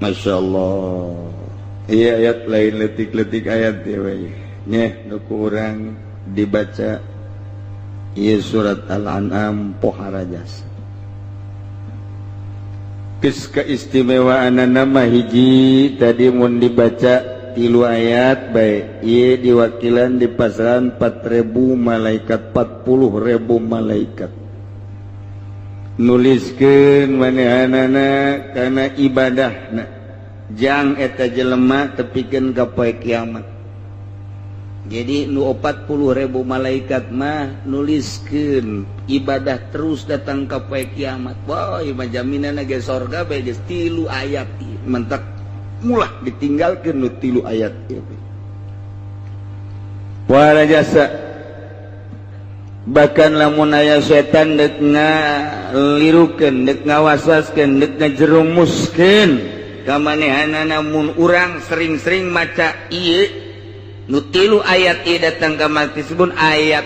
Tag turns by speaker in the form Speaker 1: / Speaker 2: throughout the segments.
Speaker 1: Masya Allah. Iya ayat lain letik-letik ayat ya nyeh nuku urang dibaca iya surat Al-An'am pohara jasa. Geus keistimewaan nama hiji tadi mun dibaca 3 ayat baik ieu diwakilan di pasaran 4.000 malaikat 40.000 malaikat nuliskeun manehanana kana ibadahna jang eta jelema tepikeun ka poe kiamat. Jadi nu 40.000 malaikat mah nuliskeun ibadah terus datang ka poe kiamat. Boy mah jaminanna ge sorga bae geus 3 ayat mentak mulah ditinggalkeun nu 3 ayat ieu. Wala jasa bahkan lamun aya setan dek ngalirukeun dek ngawaswaskeun dek ngajerumuskeun ka manehanana mun urang sering-sering maca ieu nu 3 ayat ieu datang ka maksibun ayat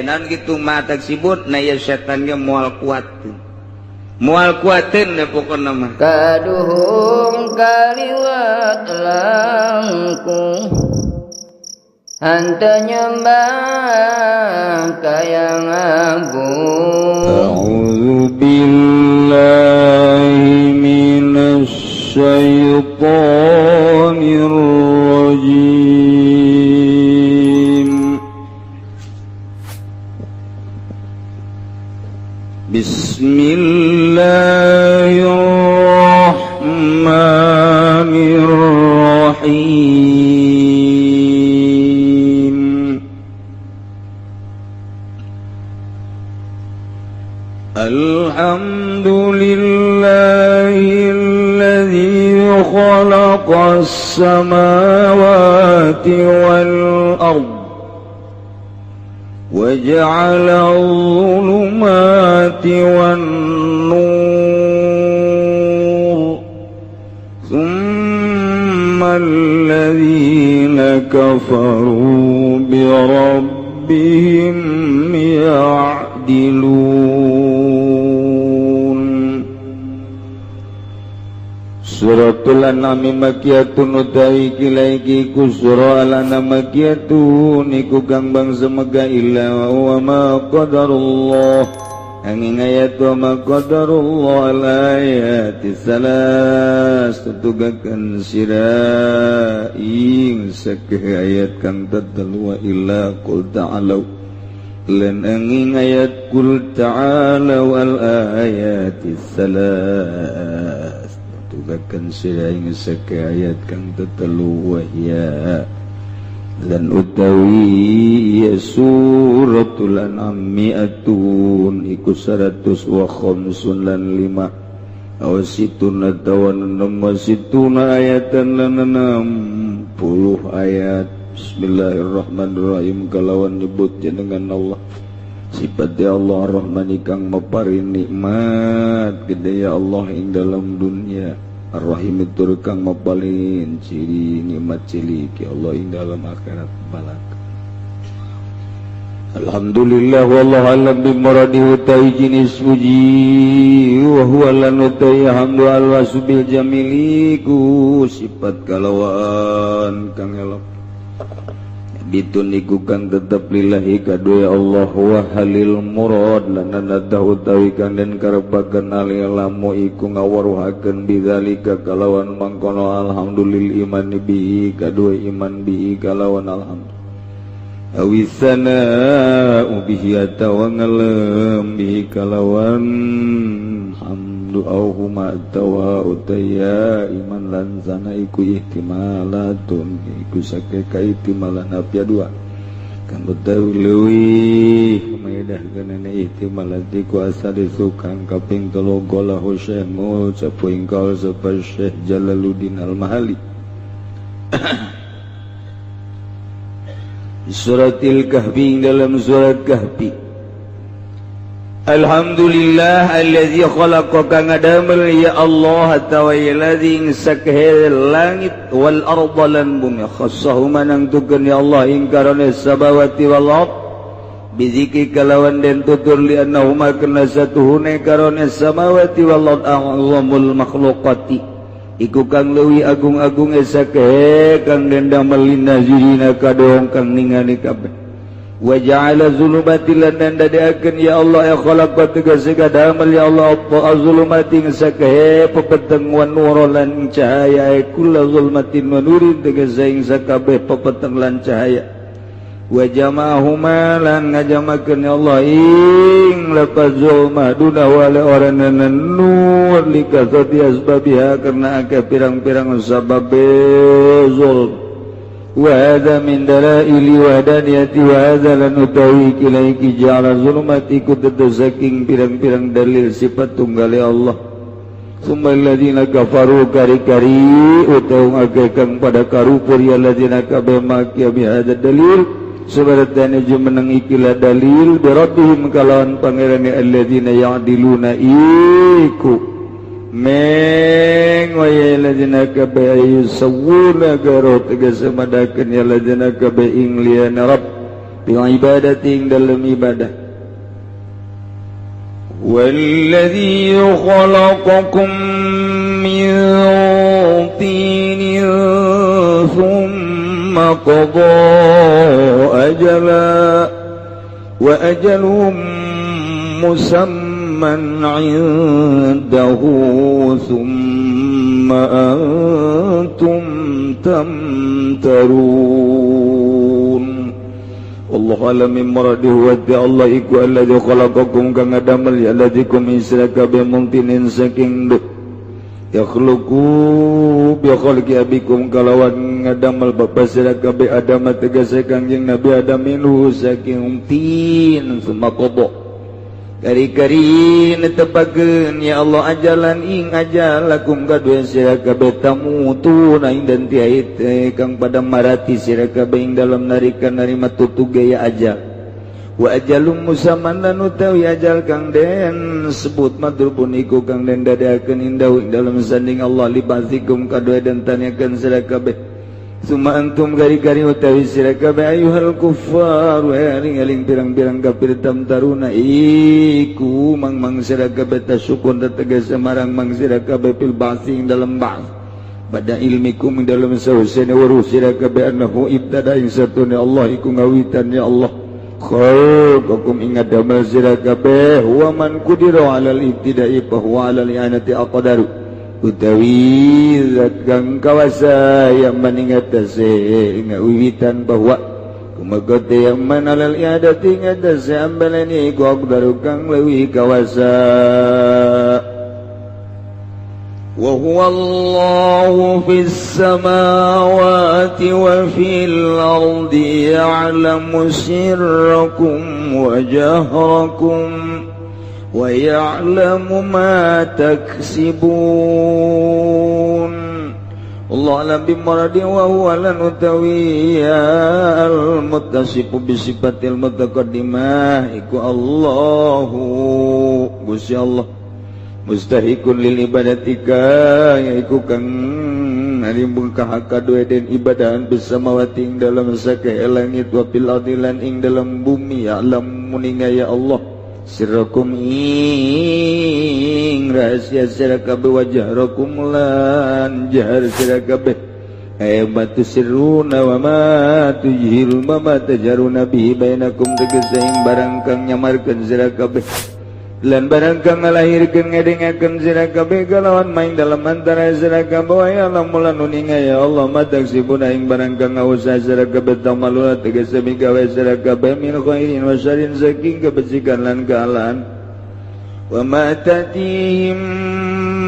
Speaker 1: naon kitu mata sibut na ya setan ge moal kuateun da pokona mah
Speaker 2: kaduhum kaliwat langkung anta nyembah kayang agung.
Speaker 1: A'udzu billahi minasy syaithanir rajim. Bismillahirrahmanirrahim. Alhamdulillahilladzi khalaqas samawati wal ardh وجعل الظلمات والنور ثم الذين كفروا بربهم يعدلون. Suratul An'am makiyatun utawi kilaiki ku surah Al-An'am makiyatun iku kang bangsa mega illa wa ma qadarullah angin ayat wa ma qadarullah al-ayati salas tutugakan sira ing sakeh ayat kang tatalu wa illa qul ta'alu lan angin ayat qul ta'alu al-ayati salas tugakan siraing sake ayat kang tetelu wahya dan utawi ya suratul An'am mi'atun iku 105 awasitun tawan namasituna ayatan lan 60 ayat. Bismillahirrahmanirrahim kalawan nyebut jenengan Allah sifat ya Allah Rahman kang maparin nikmat gede ya Allah ing dalam dunia Ar-Rahim itu kang mapalin ciri nikmat cilik ya Allah ing dalam akhirat balak. Alhamdulillah wallahu alam bimuradi utai jenis puji wa huwa lan utai hamdu al-wasubil jamiliku sifat kalawan kang elok bitun iku kang tetep lillahi kadue Allah wa halil murad lanana utawi kang den karepaken alilamu iku ngawaruhaken bidzalika kalawan mangkono alhamdulillah iman bihi kadue iman bihi kalawan alhamdulillah awisana bihi atawa ngalem bihi kalawan hamdu auhuma atawa utaya iman lan sana iku ihtimalatun iku sake kaihtimalan apya dua kan utawi leuwih maedah kenana ihtimalat iku asal sukang kaping 3 golahu Syekh Mucapuing kal sapa Syekh Jalaluddin Al-Mahali Suratil Kahfi dalam surat Kahfi. Alhamdulillah allazi khalaqa kang adamel ya Allah tawayladzi sakhe langit wal arda lan bumi khassahu manang tukeun ya Allah ing karone sabawati wal ard biziki kalawan den tutur li annahuma kana satuhune karone samawati wal ard a'zamul makhluqati iku kang leuwih agung-agung esake kang den damel linazirina kadong kang ningali kabeh wa ja'ala zulumati lan dadaakeun ya Allah ya khalaqa tegese kadamel ya Allah apa zulumati sake pepeteng wan nur lan cahaya kula zulmatin wa nurin tegese ing sakabeh pepeteng lan cahaya wa jama'ahuma lan ngajamakeun ya Allah ing lafazul maduna wala orana nur likasati asbabiha karena akeh pirang-pirang sabab zulm wa hadza min dalaili wahdaniyati wa hadza lan utawi ilaiki ja'ala zulumati saking pirang-pirang dalil sifat tunggal Allah summa alladziina kafaru kari-kari utawa akeh kang pada karupur ya alladziina kabeh makia bi hadza dalil sebaratane jumeneng ikilah dalil birabbihim kalawan pangerane alladziina ya'diluna iku meng waya ladina kabeh yusawwuna garot tegese madakeun ya ladina kabeh ing liyana rabb bi ibadati ing dalem ibadah walladzi khalaqakum min tinin thumma qada ajala wa ajalum musamman 'indahu thumma antum tamtarun Allah alam min maradihi wa Allah iku alladzi khalaqakum kang ngadamel ya alladzikum israka bi mungtinin saking yakhluqu bi khalqi abikum kalawan ngadamel bapa sira kabeh Adam tegese kangjeng Nabi Adam minhu saking tin summa qada kari-kari netepakeun ya Allah ajalan ing ajal lakum kadue sira kabeh tamutuna ing dan tiait kang pada marati sira kabeh ing dalam narikan narima tutug gaya ajal wa ajalum musamman lan utawi ajal kang den sebut madrubun iku kang den dadakeun indahu ing dalam sanding Allah libazikum kadue den tanyakeun sira kabeh summa antum kari-kari utawi sira kabeh ayyuhal kuffar wa aling pirang-pirang kafir tamtaruna iku mang sira kabeh tasukun tegas marang mang sira kabeh fil ba'si ing dalam ba'ts pada ilmikum ing dalam sawsene weruh sira kabeh annahu ibtada ing satune Allah iku ngawitan ya Allah khalaqakum ing adama sira kabeh wa man qudira 'alal ibtida'i fa huwa 'alal i'anati aqdaru utawi zat kang kawasa yang maningatase ngawiwitan bahwa kumagote yang manalal iadati ngatase ambalani ku aqdaru kang leuwih kawasa wa huwa Allahu fis samawati wa fil ardi ya'lamu sirrakum wa jahrakum wa ya'lamu ma taksibun Allah alam bimaradi wa huwa lan utawi al-muttasifu bisifatil mutaqaddimah iku Allahu Gusti Allah mustahikun lil ibadatika yaiku kang halim kang kadue den ibadahan bisamawati ing dalam sakeh langit wa fil ardi lan ing dalam bumi ya'lam muninga ya Allah sirrakum ing rahasia sira kabeh wajharakum lan jahar sira kabeh ayatu sirruna wa ma tujhirun wa ma tajaruna bihi bainakum tegese ing barang kang nyamarkeun sira kabeh lan barang kang ngalahirkeun ngedengakeun sira kabeh kalawan main dalam antara sira kabeh wa ya lamun nuninga ya Allah mataksibuna ing barang kang ngausa sira kabeh tamaluna tegese migawe sira kabeh min khairin wa syarrin saking kebajikan lan kealaan wa ma tatihim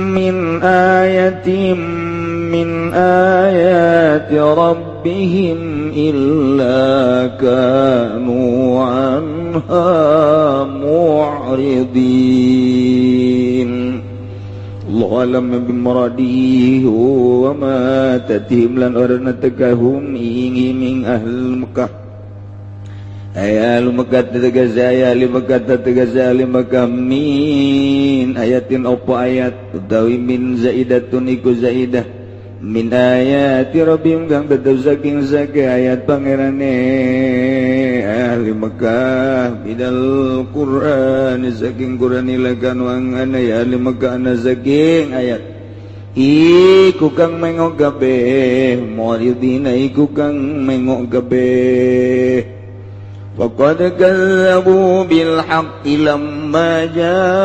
Speaker 1: min ayatin min ayati rabbihim illa kanu anha mu'ridin Allah alam bimuradihi wa ma tatihim lan orana tegahum ing ahl Mekah ayal Mekah tegese ayal Mekah tegese ahli Mekah min ayatin opo ayat utawi min zaidatun iku zaidah min ayati rabbihim kang tetep saking sake ayat pangerane ahli Mekah bidal Qur'an saking Qur'an ilakan wang ana ya ahli Mekah ana saking ayat iku kang mengok kabeh muridina iku kang mengok kabeh faqad kazzabu bil haqqi lamma ja'ahum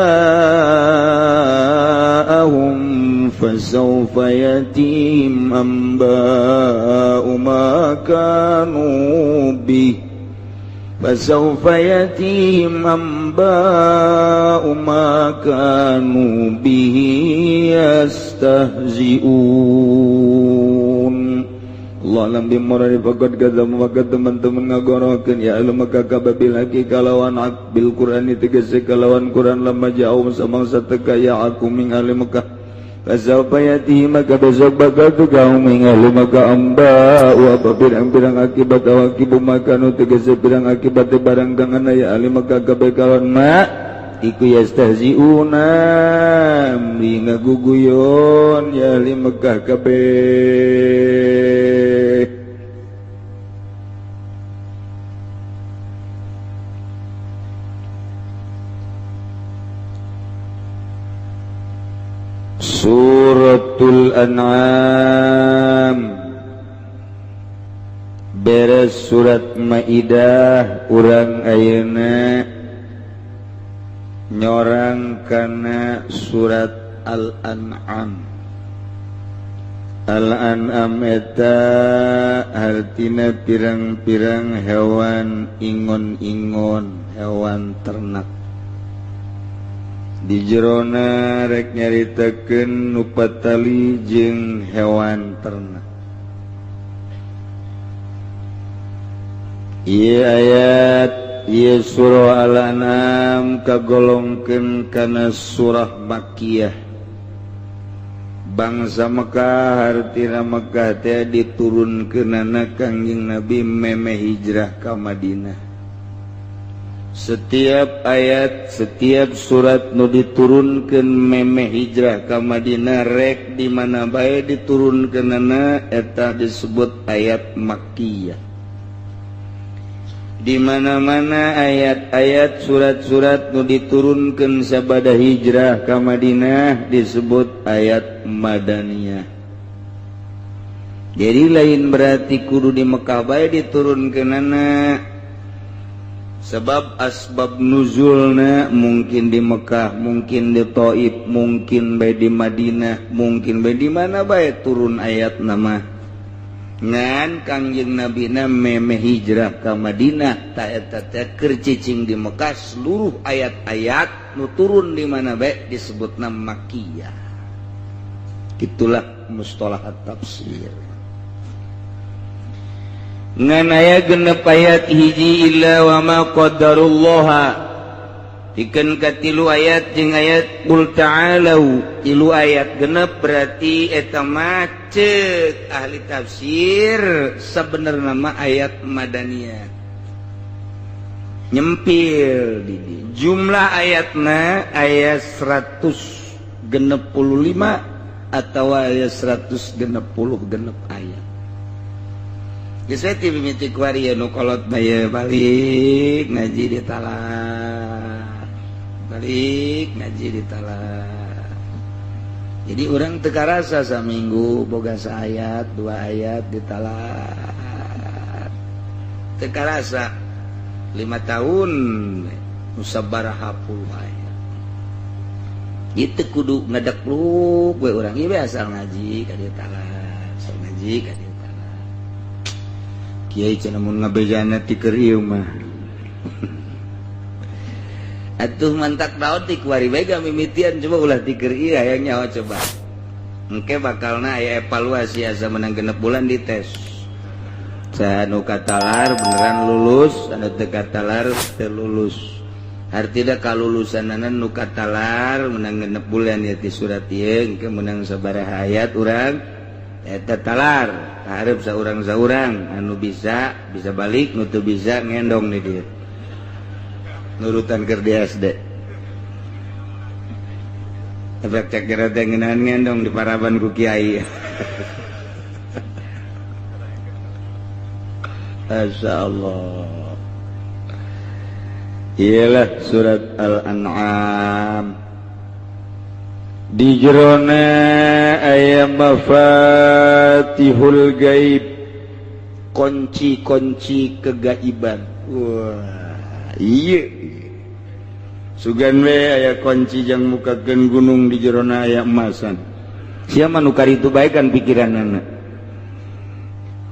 Speaker 1: fasawfa yatihim amba'u ma kanu bih فسوف يأتيهم أنباء ما كانوا به يستهزئون Allah alam bimurari faqad kadzabu maka teman-teman ngagorokeun ya anu maka kababil haqi kalawan hak bil Qur'ani tegese kalawan Qur'an lamma ja'u samangsa teka ya aku ming ahli Mekah fasawfa yatihim maka besok bakal tukang ming ahli Mekah amba wa pirang-pirang akibat akibu maka nu tegese pirang akibat barang kang ana ya ahli Mekah kabeh kalawan ma iku yastahziuna mri ngaguguyon ya ahli Mekah kabeh. Suratul An'am beres surat Maidah urang ayeuna nyorang kana surat Al-An'am. Al-An'am eta artina pirang-pirang hewan ingon-ingon, hewan ternak. Di jerona rek nyaritakeun nu patali jeung hewan ternak. Ieu ayat ieu surah Al-An'am kagolongkeun kana surah Makkiyah. Bangsa Mekah hartina Mekah teh diturunkeunana Kangjeng Nabi meme hijrah ka Madinah. Setiap ayat, setiap surat nu diturunkeun meme hijrah ka Madinah rek di mana bae diturunkeunana eta disebut ayat Makkiyah. Di mana-mana ayat-ayat surat-surat nu diturunkeun sabada hijrah ka Madinah disebut ayat Madaniyah. Jadi lain berarti kudu di Mekah bae diturunkeunana. Sebab asbab nuzulna mungkin di Mekah, mungkin di Taif, mungkin bae di Madinah, mungkin bae di mana bae turun ayat nama. Ngan Kangjeng Nabi na meme hijrah ka Madinah ta eta teh keur cicing di Mekah seluruh ayat-ayat nu turun di mana bae disebutna Makkiyah. Itulah mustalah at-tafsir. Ngan aya genep ayat hiji illa wa ma qaddarullaha pikeun ka tilu ayat jeung ayat qul ta'alu tilu ayat genep berarti eta mah ceuk ahli tafsir sabenerna mah ayat Madaniyah nyempil di jumlah ayatna aya 165 atau aya 160 genep ayat. Geus ti mimiti kuari nu kolot bae balik ngaji di talat. Balik ngaji di talat. Jadi urang teu karasa saminggu boga saayat, 2 ayat di talat. Teu karasa 5 tahun musabaraha puluh ayat. Itu kudu ngadekluk we urang ieu asal ngaji ka di talat, asal ngaji ka di Kiai cenah mun ngabejana ti keur ieu mah. Atuh mantak daot ti kuari bae gamimitian coba ulah ti keur ieu hayang nyaho coba. Engke bakalna aya evaluasi asa menang genep bulan dites. Anu katalar beneran lulus, anu teu katalar teu lulus. Artina kalulusanana nu katalar menang genep bulan ya ti surat ieu engke menang sabaraha ayat urang eta talar. Harap saurang-saurang anu bisa balik, nu teu bisa ngendong di dieu. Nurutan keur di SD. Efek cek kira teh ngeunaan ngendong di paraban ku kiai. Masyaallah. Ialah surat Al-An'am. di jerona aya mafatihul gaib, kunci-kunci kegaiban. Wah, iya. Sugan we aya kunci jang mukakeun gunung di jerona aya emasan. Sia mah nu karitu bae kan pikiranna.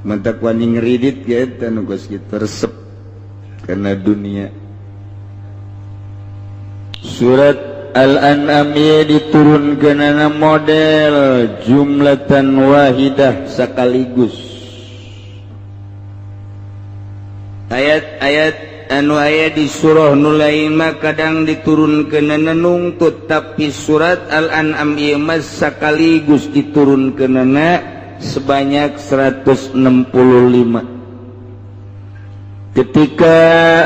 Speaker 1: Mantak wani ngeridit ge eta nu geus kitu resep kana dunia. Surat Al-An'am ieu diturunkeunana model jumlatan wahidah sakaligus. Ayat-ayat anu aya di surah nu lain mah kadang diturunkeunana nungtut, tapi surat Al-An'am ieu mah sakaligus diturunkeunana sebanyak 165. Ketika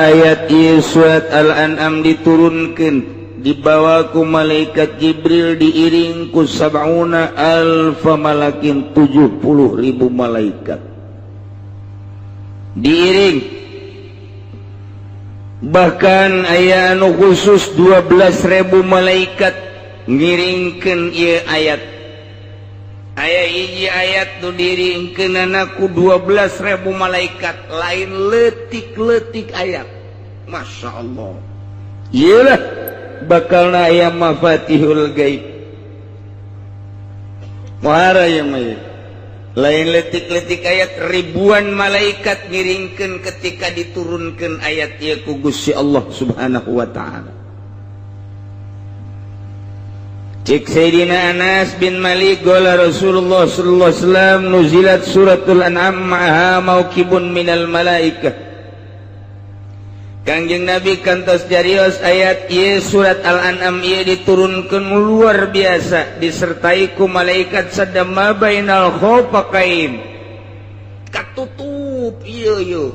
Speaker 1: ayat ieu surat Al-An'am diturunkeun, dibawa ku malaikat Jibril diiring ku 70.000 malakin, 70.000 malaikat diiring. Bahkan aya anu khusus 12.000 malaikat ngiringkeun ieu ayat. Aya hiji ayat nu diiringkeunana ku 12.000 malaikat, lain leutik-leutik ayat. Masya Allah. Iyalah bakalna aya mafatihul gaib. Muhara ya mah. Lain letik-letik ayat, ribuan malaikat ngiringkeun ketika diturunkeun ayat ieu ku Gusti Allah Subhanahu wa taala. Cik Sayyidina Anas bin Malik qala Rasulullah sallallahu alaihi wasallam nuzilat suratul An'am ma'aha mauqibun minal malaikah. Kangjeng Nabi kantos jarios ayat ieu surat Al-An'am ieu diturunkeun luar biasa, disertai ku malaikat sadama bainal khafaqain. Katutup ieu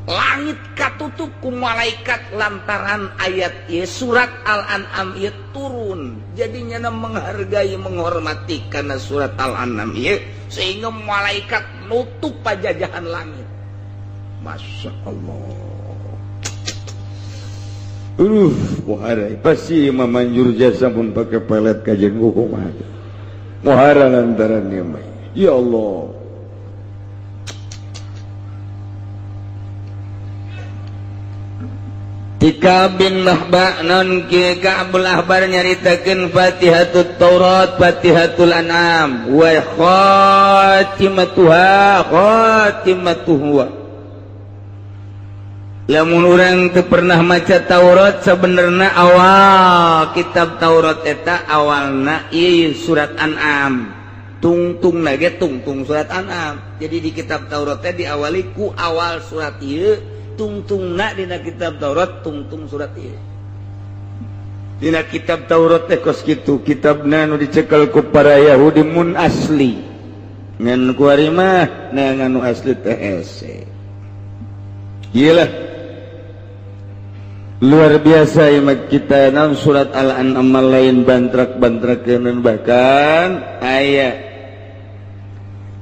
Speaker 1: langit katutup ku malaikat lantaran ayat ieu surat Al-An'am ieu turun. Jadinya menghargai menghormati karena surat Al-An'am ieu sehingga malaikat nutup pajajahan langit. Masya Allah. Muhara pasti memanjur jasa pun pakai pelet kajian hukum aja. Muhara lantarannya mah. Ya Allah. Tika bin Mahba non ke Ka'bul Ahbar nyaritakeun Fatihatut Taurat, Fatihatul An'am, wa khatimatuhu. Lamun urang teu pernah maca Taurat, sebenarnya awal kitab Taurat eta awalna ieu surat An'am. Tungtungna ge tungtung surat An'am. Jadi di kitab Taurat teh diawali ku awal surat ieu, tungtungna dina kitab Taurat tungtung surat ieu. Dina kitab Taurat teh kos kitu, kitabna nu dicekel ku para Yahudi mun asli. Ngan ku ari mah nganu asli teh hese. Iyalah luar biasa imat kita naon surat Al-An'am lain bantrak-bantrakeun, bahkan ayat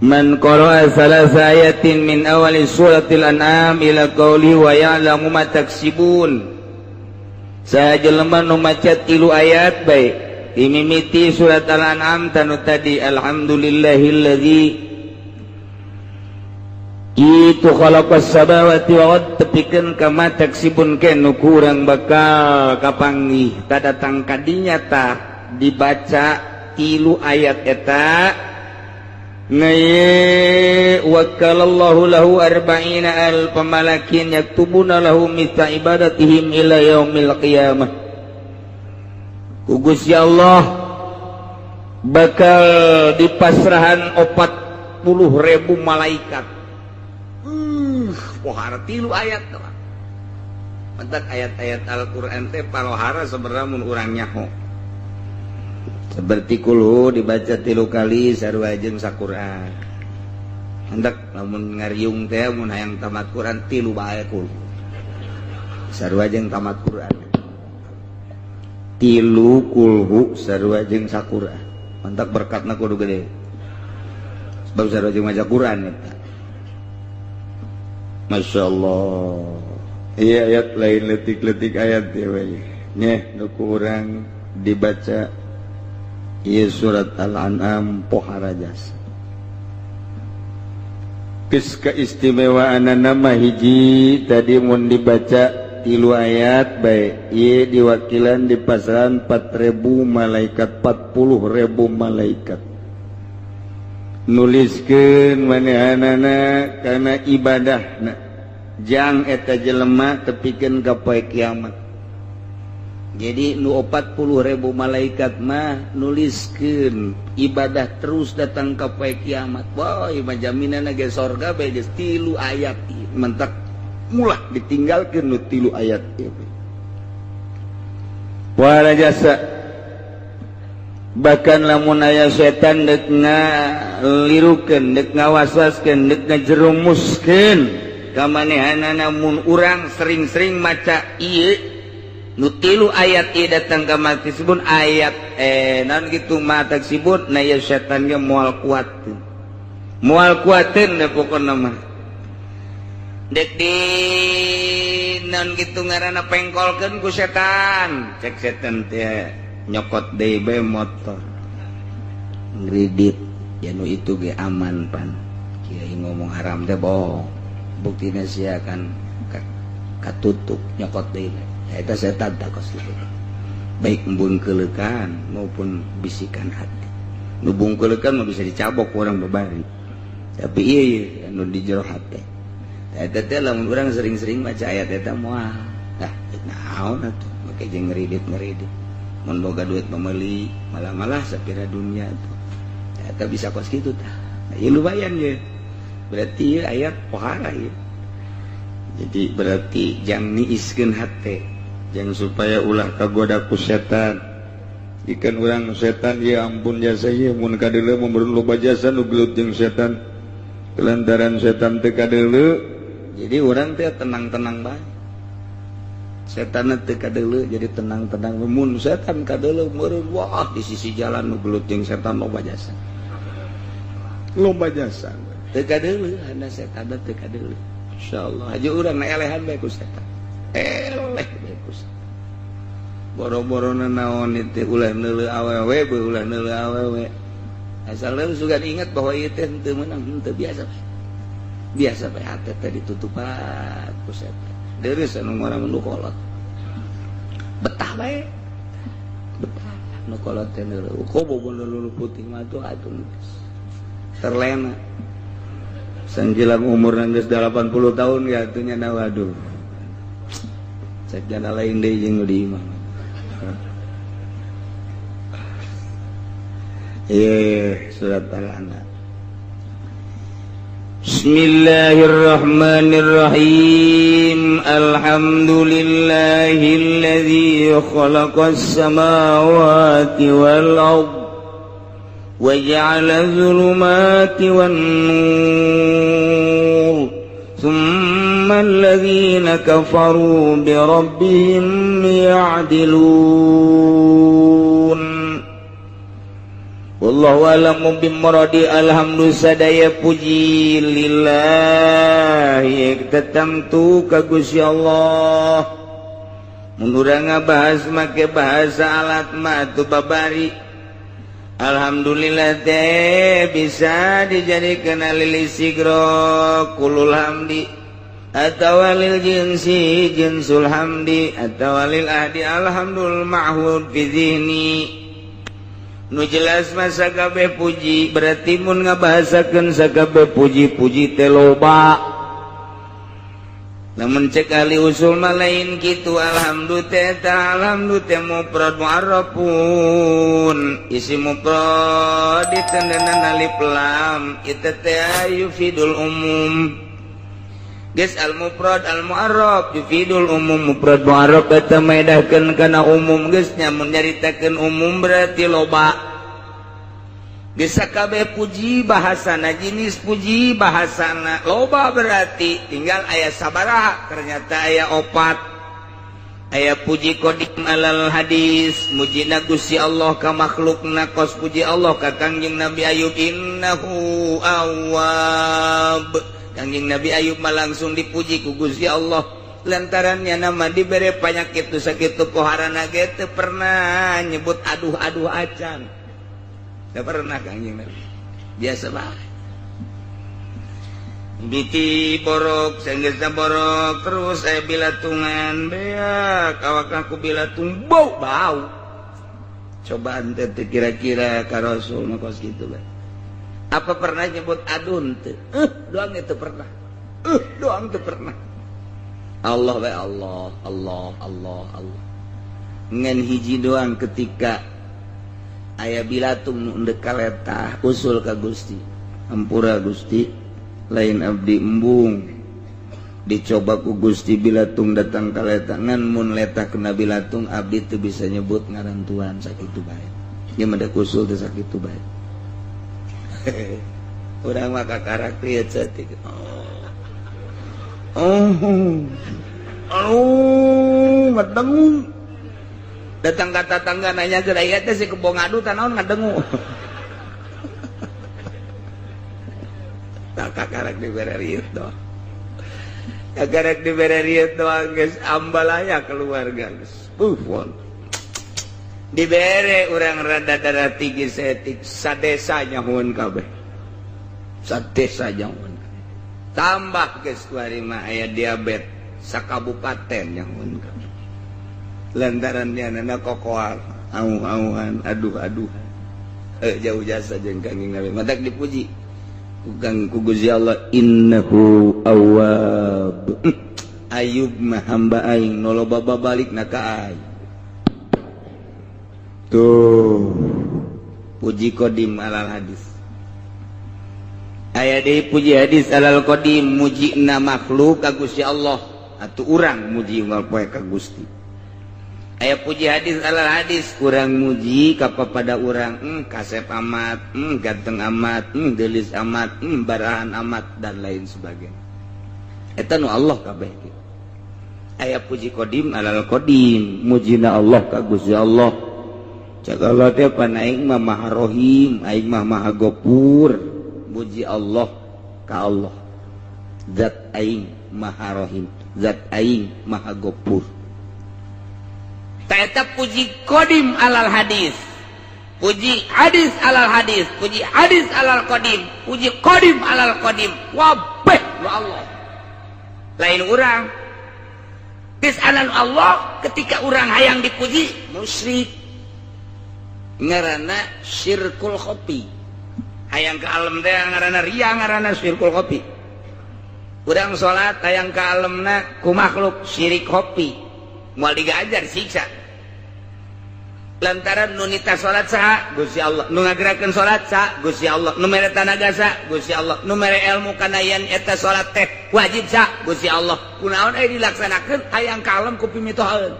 Speaker 1: man qara'a salasa ayatin min awali suratil An'am ila qauli wa ya'lamu ma taksibun. Saha jelema nu maca 3 ayat bae dimimiti surat Al-An'am tanu tadi alhamdulillahilladzi itu khalaqas samawati wal ardh, tepikeun ka ma taksibun kenu kurang bakal kapanggih tadatang kadinya tah dibaca 3 ayat eta ngaye wakalallahu lahu 40.000 malakin yaktubuna lahu mithla ibadatihim ila yaumil qiyamah. Ku Gusti Allah bakal dipasrahan 40.000 malaikat. Pohara 3 ayat telah. Mantak ayat-ayat Al-Quran teh parohara sebenarnya mun urang nyaho. Seperti kulu dibaca 3 kali sarua jeung saquran. Mantak lamun ngariung teh mun hayang tamat Quran 3 bae kulu. Sarua jeung tamat Quran. 3 kulhu sarua jeung saquran. Mantak berkatna kudu gede. Sebab sarua jeung maca Quran eta. Masya Allah. Iya ayat lain letik-letik ayat ya, nyeh nu kurang dibaca Ieu surat Al-An'am pohara jasa. Geus kaistimewaanna mah hiji tadi mun dibaca 3 ayat bae ieu diwakilan di pasaran 4.000 malaikat 40.000 malaikat nuliskeun manehanana kana ibadahna jang eta jelema tepikeun ka poe kiamat. Jadi nu 40.000 malaikat mah nuliskeun ibadah terus datang ka poe kiamat. Boy mah jaminanna ge sorga bae geus 3 ayat ieu mentak mulah ditinggalkeun nu 3 ayat ieu. Wala jasa bahkan lamun aya setan deuk ngalirukeun deuk ngawaswaskeun deuk ngajerumuskeun ka manehanana mun urang sering-sering maca ieu nu 3 ayat ieu datang ka maksibun ayat naon kitu mata sibut na ieu setan ge moal kuateun da pokona mah dek di naon kitu ngaranna pengkolkeun ku setan cek setan teh nyokot deui bae motor ngridit ya nu itu ge aman pan kiai ngomong haram teh bohong buktina sia kan katutup nyokot deui eta setan takos kitu baik embungkeulekan maupun bisikan hati nu bungkeulekan mah bisa dicabok ku urang babari tapi ieu anu di jero hati eta teh lamun urang sering-sering maca ayat eta moal tah naon atuh make jeung ngridit mun boga duit meuli malah sapira dunia tuh eta bisa kos kitu tah ieu lumayan ye berarti ieu ayat pohara ieu jadi berarti jang niiskeun hate jang supaya ulah kagoda ku setan ikan urang setan ya ampun jasa ieu mun kadeuleu mun loba jasa nu gelut jeung setan kelantaran setan teu kadeuleu jadi urang teh tenang-tenang bae setan teu kadeuleu jadi tenang-tenang mun setan kadeuleu meureun wah di sisi jalan nu gelut jeung setan loba jasa teu kadeuleu hana setan teu kadeuleu insyaallah aja urang elehan bae ku setan eleh bae ku setan boro-borona naon ieu ulah neuleu awewe bae ulah neuleu awewe asal lu sugan ingat bahwa ieu teh teu meunang teu biasa bae hate teh ditutupan ku setan deres anu ngaranna nu kolot betah bae betah nu kolot teh neuleu ko bobogoh lulu putih mah tuh atuh terlena sanggilang umurna geus 80 tahun ya atuh nya waduh cek jana lain deui jeung nu di imah surat Al-An'am. Bismillahirrahmanirrahim. Alhamdulillahilladzi khalaqas samawati wal ardh wa ja'ala adh-dhulumati wan nur. Thumma alladhina kafaru bi rabbihim ya'dilun. Wallahu a'lamu bimuradi. Alhamdulillah sadaya puji lillahi tatamtu ka Gusti Allah. Mun urang ngabahas make bahasa alat mah tu babari. Alhamdulillah teh bisa dijadikeun lil istighra kulul hamdi atawa lil jinsi jinsul hamdi atawa lil ahdi alhamdul ma'hud fi dhihni. Nu jelas mah sakabeh puji berarti mun ngabahasakeun sakabeh puji-puji teh loba. Lamun cek ahli usul mah lain kitu. Alhamdulillah teh mufrad mu'arrafun isi mufrad ditandanan alif lam itu teh yufidul umum. Geus al mufrad al mu'arraf yufidul umum. Mufrad mu'arraf eta maedahkeun kana umum geus nya mun nyaritakeun umum berarti loba. Geus sakabeh puji bahasana jenis puji bahasana loba berarti tinggal aya sabaraha ternyata aya 4. Aya puji qadim alal hadis mujina Gusti Allah ka makhlukna kos puji Allah ka Kangjeng Nabi Ayub innahu awwab. Kangjeng Nabi Ayub mah langsung dipuji ku Gusti Allah lantarannya nama dibere penyakit tu sakitu poharana ge teu pernah nyebut aduh acan Tidak pernah Kanjeng Nabi. Biasa bae. Biti borok, senggesna borok, terus saya bilatungan, beak, awak aku bilatung, bau. Coba ente kira-kira ka Rasul ngekos gitu bae. Apa pernah nyebut adun teu? Doang itu pernah. Doang itu pernah. Allah bae Allah. Ngan hiji doang ketika aya bilatung nu endek kaletah usul ka Gusti. Hampura Gusti. Lain abdi embung dicoba ku Gusti bilatung datang ka letah ngan mun letah kena bilatung abdi teu bisa nyebut ngaran Tuhan sakitu bae. Nya mendek usul teh sakitu bae. Urang mah kakarak teh cetik. Ngadengu. Datang ka tetangga nanya ke aya teh si kebo ngadu tah naon ngadengu. Kakarak diberi itu, kakarak diberi itu, guys, ambalaya keluarga, guys, diberi orang rada tinggi setik, sadesa nyahun kabeh, sadesa nyahun, tambah guys, kuarima ayah diabetes, sakabupaten nyahun kabeh, lantaran dia nana kokoar, auhan, aduh, jauh jasa jengkangin Nabi, matak dipuji. Kang ku Gusti Allah innahu awwab. Ayub mah hamba aing nu loba babalikna ka aing. Tuh puji qadim alal hadis. Aya deui puji hadis alal qadim mujina makhluk ka Gusti Allah atuh urang muji poe ka Gusti. Aya puji hadis alal hadis urang muji kapada urang kasep amat, ganteng amat, gelis amat, barahan amat dan lain sebagainya. Eta nu Allah kabeh. Aya puji qadim alal qadim mujina Allah ka Gusti Allah. Cakala teh pan aing mah Maha Rohim, aing mah Maha Ghafur. Muji Allah ka Allah. Zat aing Maha Rohim, zat aing Maha Ghafur. Taeta puji qadim alal hadis, puji hadis alal hadis, puji hadis alal qadim, puji qadim alal qadim. Wabeh lu Allah. Lain urang. Pisanan Allah ketika urang hayang dipuji musyrik. Ngaranna syirkul khofi. Hayang ka alam teh ngaranna riya, ngaranna syirkul khofi. Urang salat hayang ka alemna ku makhluk syirik khofi. Moal digajar siksa. Lantaran nu nita salat saha Gusti Allah, nu ngagerakeun salat saha Gusti Allah, nu mere tanaga saha Gusti Allah, nu mere ilmu kana yen eta salat teh wajib saha Gusti Allah. Kunaon aya dilaksanakeun hayang kalem ku pimitohaeun.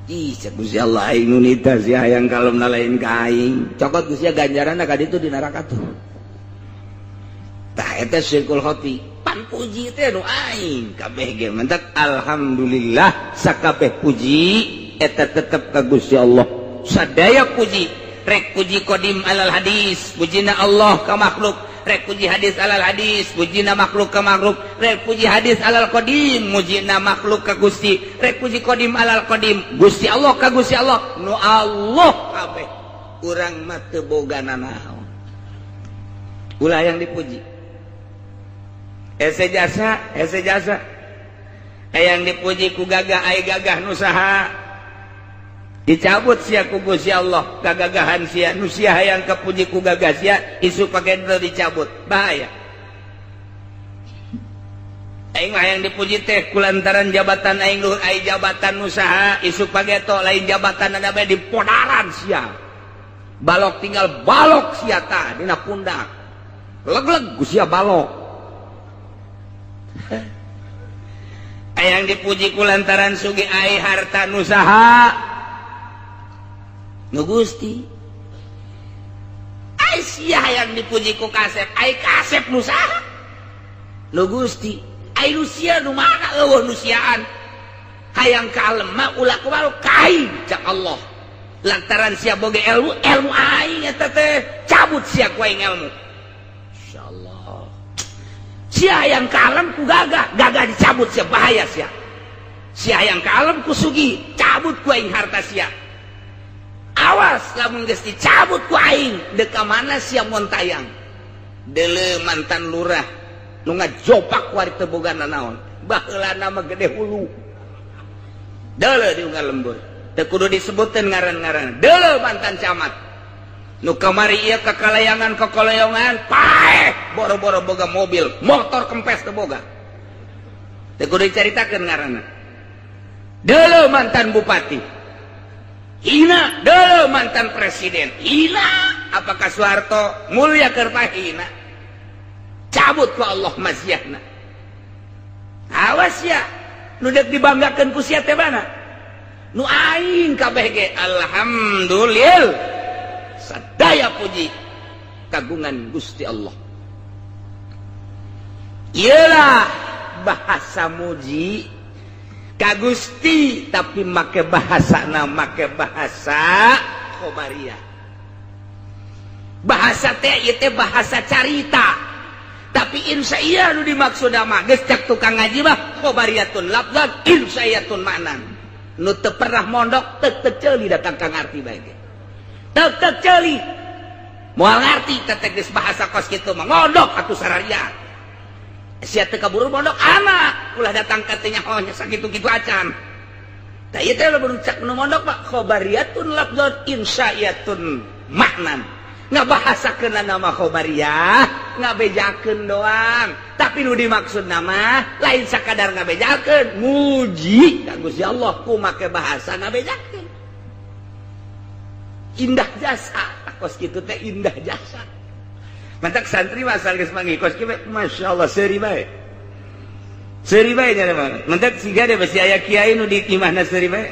Speaker 1: Ih, cek Gusti Allah aing nu nita si hayang kalemna lain ka aing. Cokot Gusti ganjaranna ka ditu di neraka tuh. Tah eta syirkul khofi. Pan puji teh nu aing kabeh ge mentak alhamdulillah sakabeh puji eta tetep ka Gusti Allah. Sadaya puji rek puji qadim alal hadis pujina Allah ka makhluk, rek puji hadis alal hadis pujina makhluk ka makhluk, rek puji hadis alal qadim mujina makhluk ka Gusti, rek puji qadim alal qadim Gusti Allah ka Gusti Allah. Nu Allah kabeh urang mah teu bogana naon ulah yang dipuji. Ese jasa yang dipuji ku gagah ai gagah nu saha dicabut sia ku Gusti Allah kagagahan sia nu sia hayang kapuji ku gagah sia isu pake dicabut bahaya. Aing mah hayang dipuji teh kulantaran jabatan aing luhur ai jabatan nu saha isu pake to lain jabatan ada bae dipodaran sia balok tinggal balok sia tah dina pundak leg-leg ku sia balok. Ayang dipuji kulantaran sugi ai harta nusaha nu Gusti. Ai sia hayang dipuji ku kasep ai kasep nusaha nu Gusti. Ai nu sia nu mana eueuh nu siaan hayang kalem mah ulah kumaha kai cak Allah. Lantaran sia boge ilmu aing eta teh cabut sia ku aing ilmu. Insyaallah. Sia yang kalem ku gagah dicabut sia bahaya sia yang kalem ku sugi cabut ku aing harta sia
Speaker 3: awas lamun geus dicabut ku aing deuk ka mana sia mun tayang deuleu mantan lurah nu ngajopak ku ari teu boga nanaon baheulana mah gede hulu deuleu di unggal lembur teu kudu disebutkeun ngaran-ngaran deuleu mantan camat nu kamari ieu kakalayangan kokoleongan paeh boro-boro boga mobil motor kempes teu boga teu kudu dicaritakeun ngaranna deuleu mantan bupati hina deuleu mantan presiden hina apakah Soeharto mulia keur hina cabut ku Allah maziahna awas ya nu deuk dibanggakeun ku sia teh mana nu aing kabeh ge alhamdulillah sadaya puji kagungan Gusti Allah iyalah bahasa muji ka Gusti tapi make bahasana make bahasa khobariyah bahasa teh ieu teh bahasa carita tapi insya nu dimaksud mah geus cak tukang ngaji mah khobariyatun lafzan insyaiyatun ma'nan nu teu pernah mondok teu ceuli datang ka ngarti bae ge teu ceuli moal ngarti teh geus bahasa kos kitu mah ngondok atuh sararia sia teu kaburu mondok anak ulah datang ka teh nyaho nya sakitu-kitu acan tah ieu teh lamun cak nu mondok mah khobariyatun lafzan insyaiyatun ma'nan ngabahasakeun nama khobariyah ngabejakeun doang tapi nu dimaksud nama lain sakadar ngabejakeun muji ka Gusti Allah ku make bahasa ngabejakeun indah jasa kos kitu teh indah jasa mantak santri masal geus mangikos kieu masyaallah seuri bae nya mah mantak siga deh bisi aya kiai nu di imahna seuri bae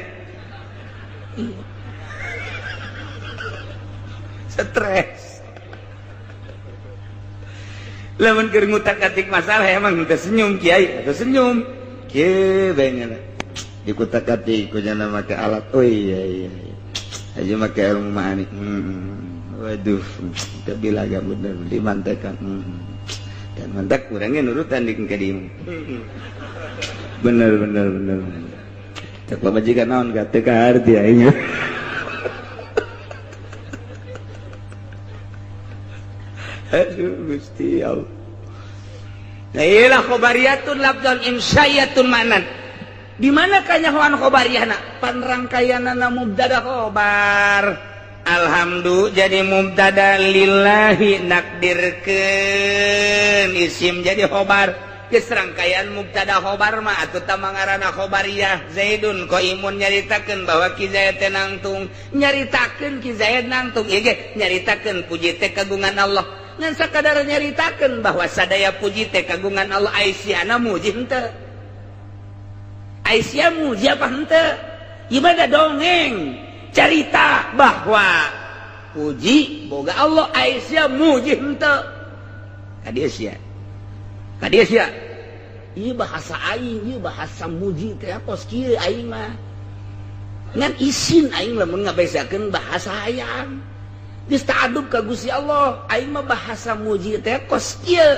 Speaker 3: stres lamun keur ngutak-atik masalah emang teu senyum kiai atau senyum kieu bae nya dikutak-atik ku cenah make alat oh iya aja make ilmu mani waduh teu bilaga bener dimantekan dan mantek urangnya nurutan di ka dieu bener cek pamajikan naon ka teu kaharti aing aduh Gusti Allah nah iyalah khobariyatun lafzan insyaiyatun ma'nan di mana kanyahoan khobariyahna panrangkaianana mubtada khobar alhamdulillah jadi mubtada lillahi nakdirkeun isim jadi khobar geus rangkaian mubtada khobar mah atuh tah mangarana khobariyah Zaidun qaimun nyaritakeun bahwa Ki Zaid teh nangtung nyaritakeun Ki Zaid nangtung ieu ge nyaritakeun puji teh kagungan Allah ngan sakadar nyaritakeun bahwa sadaya puji teh kagungan Allah Aisyana muji henteu Aisyah muji apa henteu ieu mah da dongeng cerita bahwa puji boga Allah Aisyah muji henteu kadieu sia ieu bahasa aing ieu bahasa muji teh kos kieu aing mah ngan isin aing lamun ngabesakeun bahasa hayang geus ta'adub ka Gusti Allah aing mah bahasa muji teh kos kieu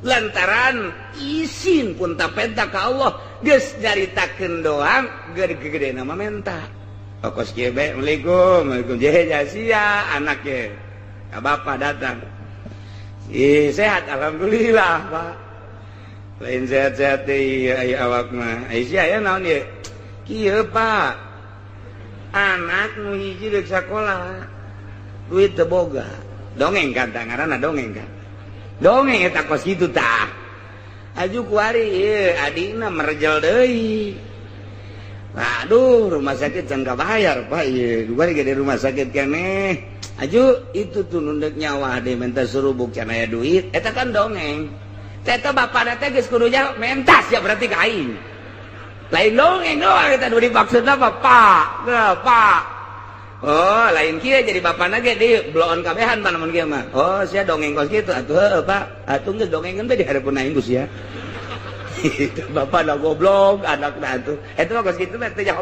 Speaker 3: lantaran isin pun tapenta ka Allah geus nyaritakeun doang gede-gedena mah menta kos kieu bae Assalamualaikum jehe sia anak ge ka bapa datang sehat alhamdulillah Pak lain sehat-sehat teh aya awak mah Aisyah aya naon ieu kieu Pak anak nu hiji deuk sakola duit teu boga dongeng kan tah ngaranna dongeng kan dongeng eta kos kitu tah aju kuari ieu adina merjel deui aduh rumah sakit can kabayar Pak ieu kuari ge di rumah sakit keneh aju itu tuh nundek nyawa deh minta surubuk can aya duit eta kan dongeng eta bapana teh geus kudu jawab mentas ya berarti ka aing lain dongeng doang eta nu dimaksudna apa Pak oh lain kieu jadi bapana ge di bloon kabehan pan mun kieu mah oh sia dongeng kos kitu atuh heuh Pak atuh geus dongengeun teh di hareupeun aing ku sia bapana goblok anakna atuh eta mah kos kitu teh nyaho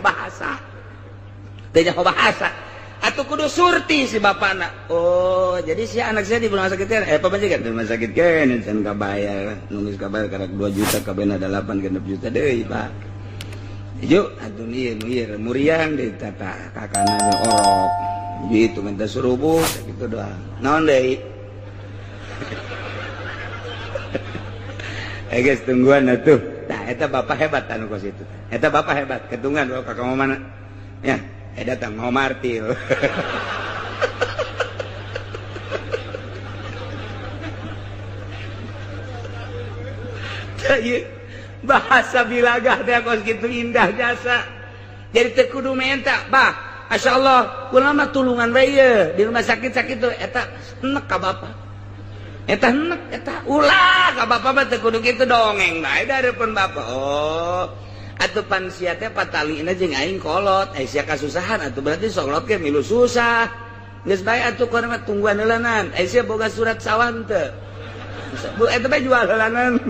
Speaker 3: bahasa atuh kudu surti si bapana oh jadi si anak saya di rumah sakit kan pamajikan di rumah sakit kan can kabayar nunggu kabayar karek 2 juta kabehna 8 genep juta deui Pak Yuk, atuh ieu muriang di tata kakana orok. Itu minta surubuh gitu doang. Naon deui? Guys, tungguan atuh. Tah eta bapak hebat anu kos itu. Eta bapak hebat, ketungan bawa ka mana? Ya, eta tah mau martil. Bahasa bilagah teh kos kitu indah jasa. Jadi teu kudu menta, bah. Masyaallah, kula mah tulungan bae ye di rumah sakit-sakit tuh eta enek ka bapak. Eta enek eta ulah ka bapak mah teu kudu kitu dongeng bae dareupeun bapak. Oh, atuh pan sia teh patalina jeung aing kolot, sia kasusahan atuh berarti soklot ge milu susah. Geus bae atuh kurang mah tungguan heulanan. Sia boga surat sawan teu. Bu eta bae jual heulanan.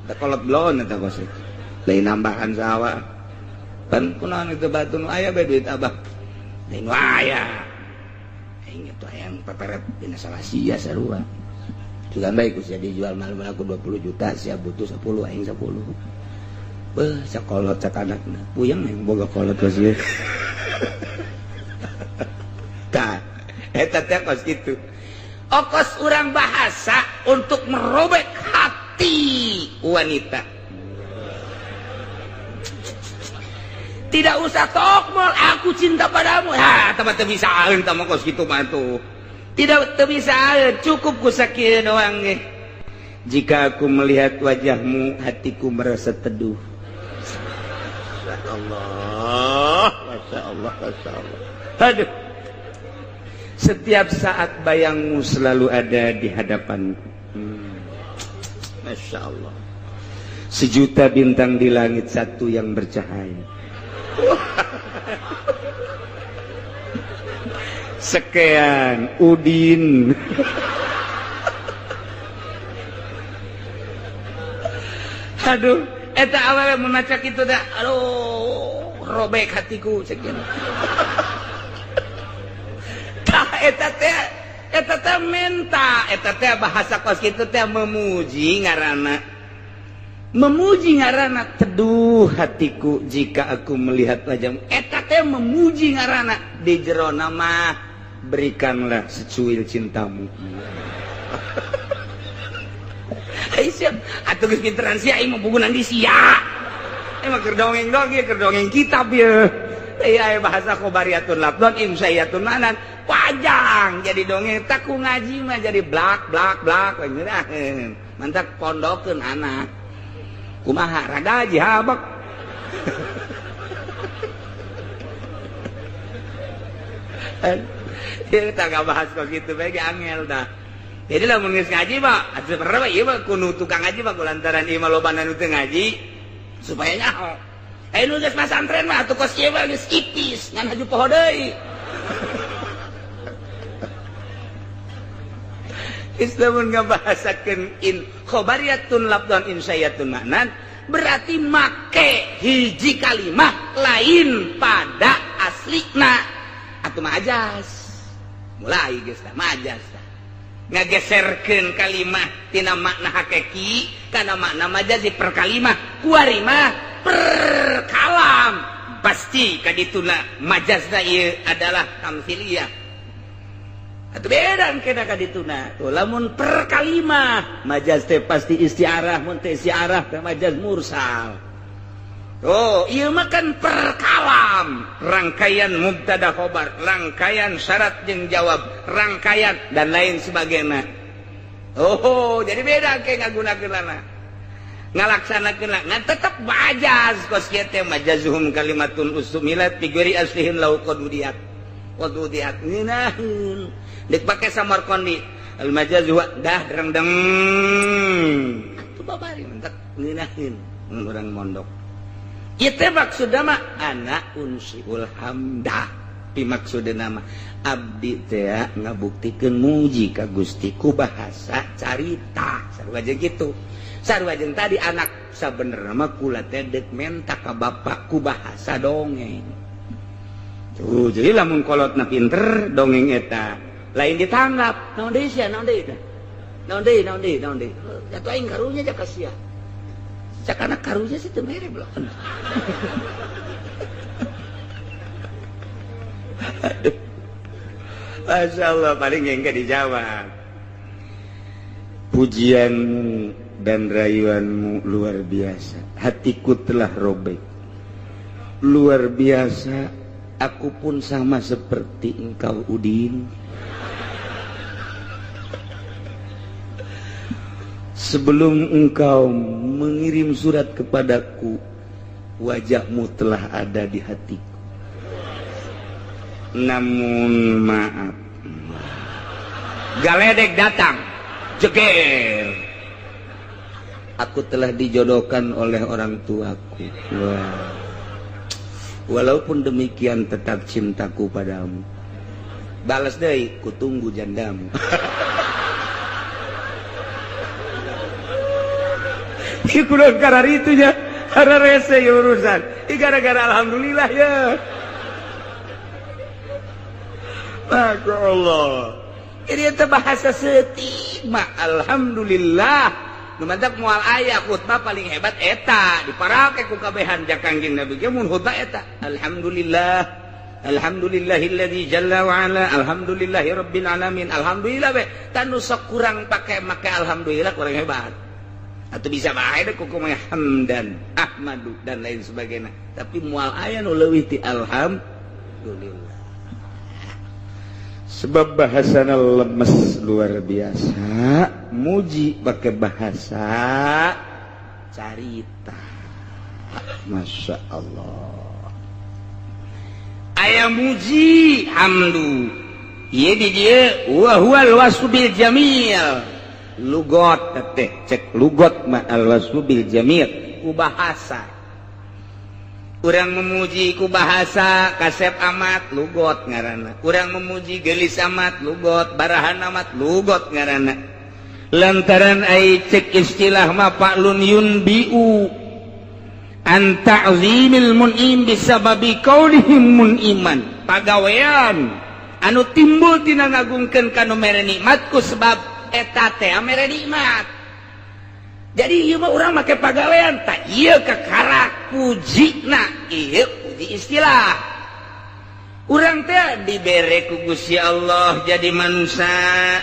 Speaker 3: Kolot blon eta kos itu lain nambahan sawah pan kunaon itu batu nu aya bae duit abah lain aya aing itu hayang paperet dina salah sia sarua juga bae ku sia dijual malam aku 20 juta sia butuh 10 aing 10 beuh sakolot sakanakna puyeng yang boga kolot kos ieu tah eta teh kos kitu okos urang bahasa untuk merobek wanita. Tidak usah tokmol, aku cinta padamu. Ha, tempat bisa aeun tama kos kitu mah tuh. Tidak bisa aeun, cukup ku sakieu doang ge. Jika aku melihat wajahmu, hatiku merasa teduh. Masyaallah, masyaallah, masyaallah. Aduh. Setiap saat bayangmu selalu ada di hadapanku. Masya Allah. Sejuta bintang di langit, satu yang bercahaya. Sekian Udin. Aduh, eta awalnya memacak itu dah. Aduh, robek hatiku sekian. Tah eta teh. Eta teh menta, eta teh bahasa kos kitu teh memuji ngaranna. Memuji ngaranna teduh hatiku jika aku melihat wajahmu. Eta teh memuji ngaranna di jerona mah berikanlah secuil cintamu. Ai siap, atuh geus pinteran sia ieu mah bugunan di sia. Emang keur dongeng-dongeng, keur dongeng kitab ye. Aya bahasa khobariyatun lafdon imsayatun manan. Pajang jadi dongeng tak ku ngaji mah jadi blak mantap pondokeun anak kumaha rada aji habak kita gak bahas kok gitu bae angel dah jadi lamun geus ngaji mah atuh perna ieu mah kudu tukang ngaji mah kulantaran ieu mah lobana nu teu ngaji supaya nyaho anu geus pasantren mah atuh kos ieu mah geus ipis ngan haju poho deui Islamun ngabahasakeun in khobariyatun lafdhan insayatun maknan berarti make hiji kalimah lain pada aslina atuh majaz mulai geus tah majaz tah ngageserkeun kalimah tina makna hakiki kana makna majazi per kalimah kuari mah per kalam pasti kadituna majazna ieu adalah tamtsiliyah. Atuh beda kena kadituna. Tuh lamun per kalimah majaz teh pasti istiarah, mun teh istiarah teh majaz mursal. Tuh, ieu mah kan per kalam, rangkaian mubtada khobar, rangkaian syarat jeung jawab, rangkaian dan lain sebagainya. Oh, jadi beda ke ngagunakeunana. Ngalaksanakeunna ngan tetep majaz kos kieu teh majazuhum kalimatun ustumilat fi ghairi aslihin lau qadudiyat. Qadudiyat ninahin. Dek pakai samar kondi al majaz wa dah dereng-deng atuh babari mentak ngeunaheun urang mondok ieu teh maksudna mah ana unsiul hamdah pimaksudna mah abdi teh ngabuktikeun muji ka Gusti ku bahasa carita sarua jeung kitu sarua jeung tadi anak sabenerna mah kula teh deuk menta ka bapak ku bahasa dongeng tuh jadi lamun kolotna pinter dongeng eta lain ditanggap naon deui sia naon deui atuh aing karunya aja ka sia cakana karunya sih teu mere belum. Masya Allah, paling enggak dijawab. Pujianmu dan rayuanmu luar biasa. Hatiku telah robek. Luar biasa. Aku pun sama seperti engkau, Udin. Sebelum engkau mengirim surat kepadaku, wajahmu telah ada di hatiku. Namun maaf, galedek datang, jeger. Aku telah dijodohkan oleh orang tuaku. Wah. Walaupun demikian tetap cintaku padamu. Balas deui, kutunggu jandamu. Kurang karar itunya, karena rese ya urusan. Gara-gara alhamdulillah ya. Masya Allah. Ini itu bahasa setima. Alhamdulillah. Numantak mual ayah khutbah paling hebat eta. Diparake ku kabehan jakangging Nabi. Mun khutbah eta. Alhamdulillah. Alhamdulillahilladzi jalla wa ala. Alhamdulillahi rabbil alamin. Alhamdulillah be. Tanu sok kurang make alhamdulillah kurang hebat. Atau bisa bae deh kukumanya hamdan, ahmadu dan lain sebagainya. Tapi mual ayah nu leuwih ti alhamdulillah. Sebab bahasana lemes luar biasa, muji pakai bahasa carita. Masya Allah. Aya muji hamdu. Ieu di dieu wa huwal wasbil jamil. Lugot teh cek lugot ma al wasbil jamil ku bahasa. Urang memuji ku bahasa kasep amat lugot ngaranna. Urang memuji gelis amat lugot, barahan amat lugot ngaranna. Lantaran ai cek istilah ma fa'lun yunbiu an ta'zimil mun'im bisababi qaulihim mun'iman. Pagawean anu timbul tina ngagungkeun kanu mere nikmatku sebab eta teh mere nikmat. Jadi ieu mah urang make pagawean tah ieu kakarak pujina, ieu puji istilah. Urang teh dibere ku Gusti Allah jadi manusia,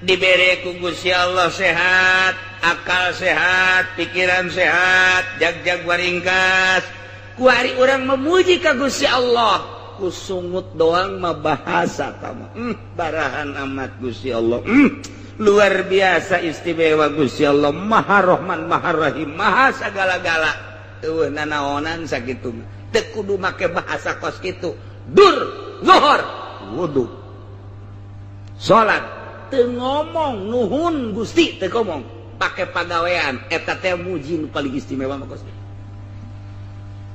Speaker 3: dibere ku Gusti Allah sehat, akal sehat, pikiran sehat, jag-jag waringkas. Ku ari urang memuji ka Gusti Allah, ku sungut doang mah bahasa tama. Barahan amat Gusti Allah. Luar biasa istimewa Gusti Allah, Maha Rahman, Maha Rahim, Maha sagala-gala. Eueuh nanaonan sakitu. Teu kudu make bahasa kos kitu. Dur, zuhur, wudu. Salat teu ngomong nuhun Gusti teu ngomong, pake pagawean eta teh muji nu paling istimewa mah kos.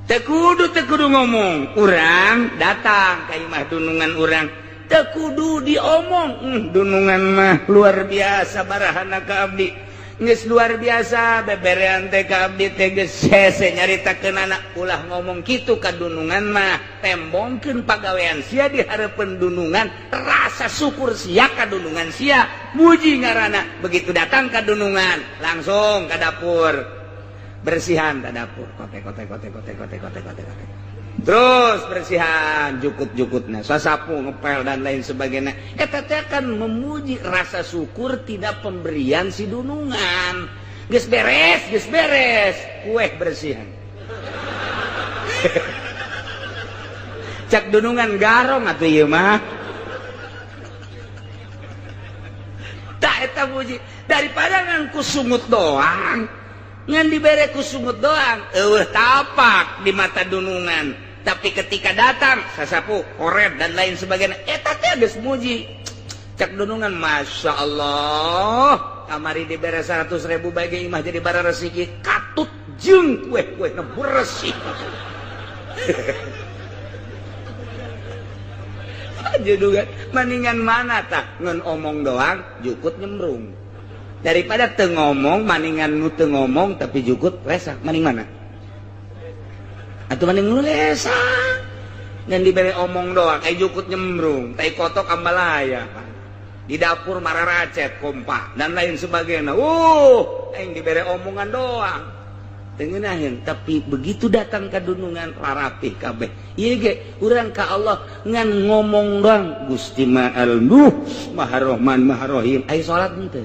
Speaker 3: Teu kudu ngomong, urang datang ka imah dunungan urang. Teu kudu diomong, dunungan mah luar biasa barahana ka abdi. Geus luar biasa beberean teh ka abdi teh geus hese nyaritakeun anak ulah ngomong kitu ka dunungan mah tembongkeun pagawean sia di hareupeun dunungan, rasa syukur sia ka dunungan sia, muji ngaranna. Begitu datang ka dunungan langsung ka dapur, bersihan ka dapur, kote. Terus bersihan jukut-jukutnya, sasapu, ngepel dan lain sebagainya. Eta teh akan memuji rasa syukur tidak pemberian si dunungan. Geus beres, kue bersihan. Cak dunungan garong atuh ieu mah. Tak eta muji daripada ngan kusungut doang. Ngan dibere kusungut doang, eueuh tapak di mata dunungan. Tapi ketika datang sasapu, koret dan lain sebagainya, eta teh geus muji. Cak dunungan, Masya Allah, kamari dibere 100.000 bagi imah jadi bara resiki, katut jeung kue na bersih. Judungan, mendingan mana tak ngan omong doang, jukut nyemrung. Daripada teu ngomong, maningan nu teu ngomong tapi jukut lesak, maning mana? Atuh maning nu lesak. Ngan dibere omong doang, jukut nyemrung, tai kotok ambalaya. Di dapur mararacet, kompak dan lain sebagainya. Aing dibere omongan doang. tengenahin, tapi begitu datang ke dunungan rarapih kabeh. Ieu ge urang ka Allah ngan ngomong doang Gusti Ma'al Nuh Maha Rahman Maha Rahim. Ai salat henteu.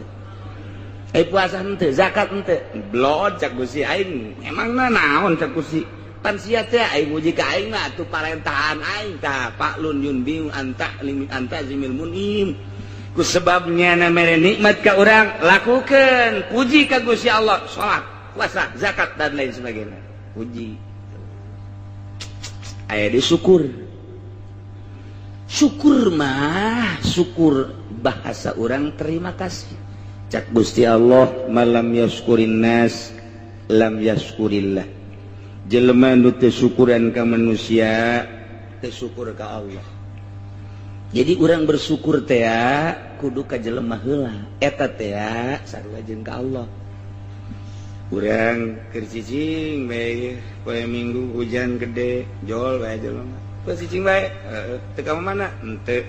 Speaker 3: Ai puasa henteu, zakat henteu. Blod cak Gusti aing emangna naon cak Gusti. Pan sia teh aing muji ka aing mah atuh parentahan aing tah Paklun yunbiu anta limit anta zimil munim. Ku sebabnya na mere nikmat ka urang lakukeun puji ka Gusti Allah, salat, puasa, zakat dan lain sebagainya. Puji. Aya di syukur. Syukur mah syukur bahasa urang terima kasih. Cak Gusti Allah malam yaskurin nas lam yaskurillah. Jelema nu teu syukuran ka manusia teu syukur ka Allah. Jadi urang bersyukur teh kudu ka jelema heula eta teh sarua jeung ka Allah. Urang keur cicing bae poe Minggu hujan gede jol bae jelema. Poe cicing bae teu ka mana? Henteu.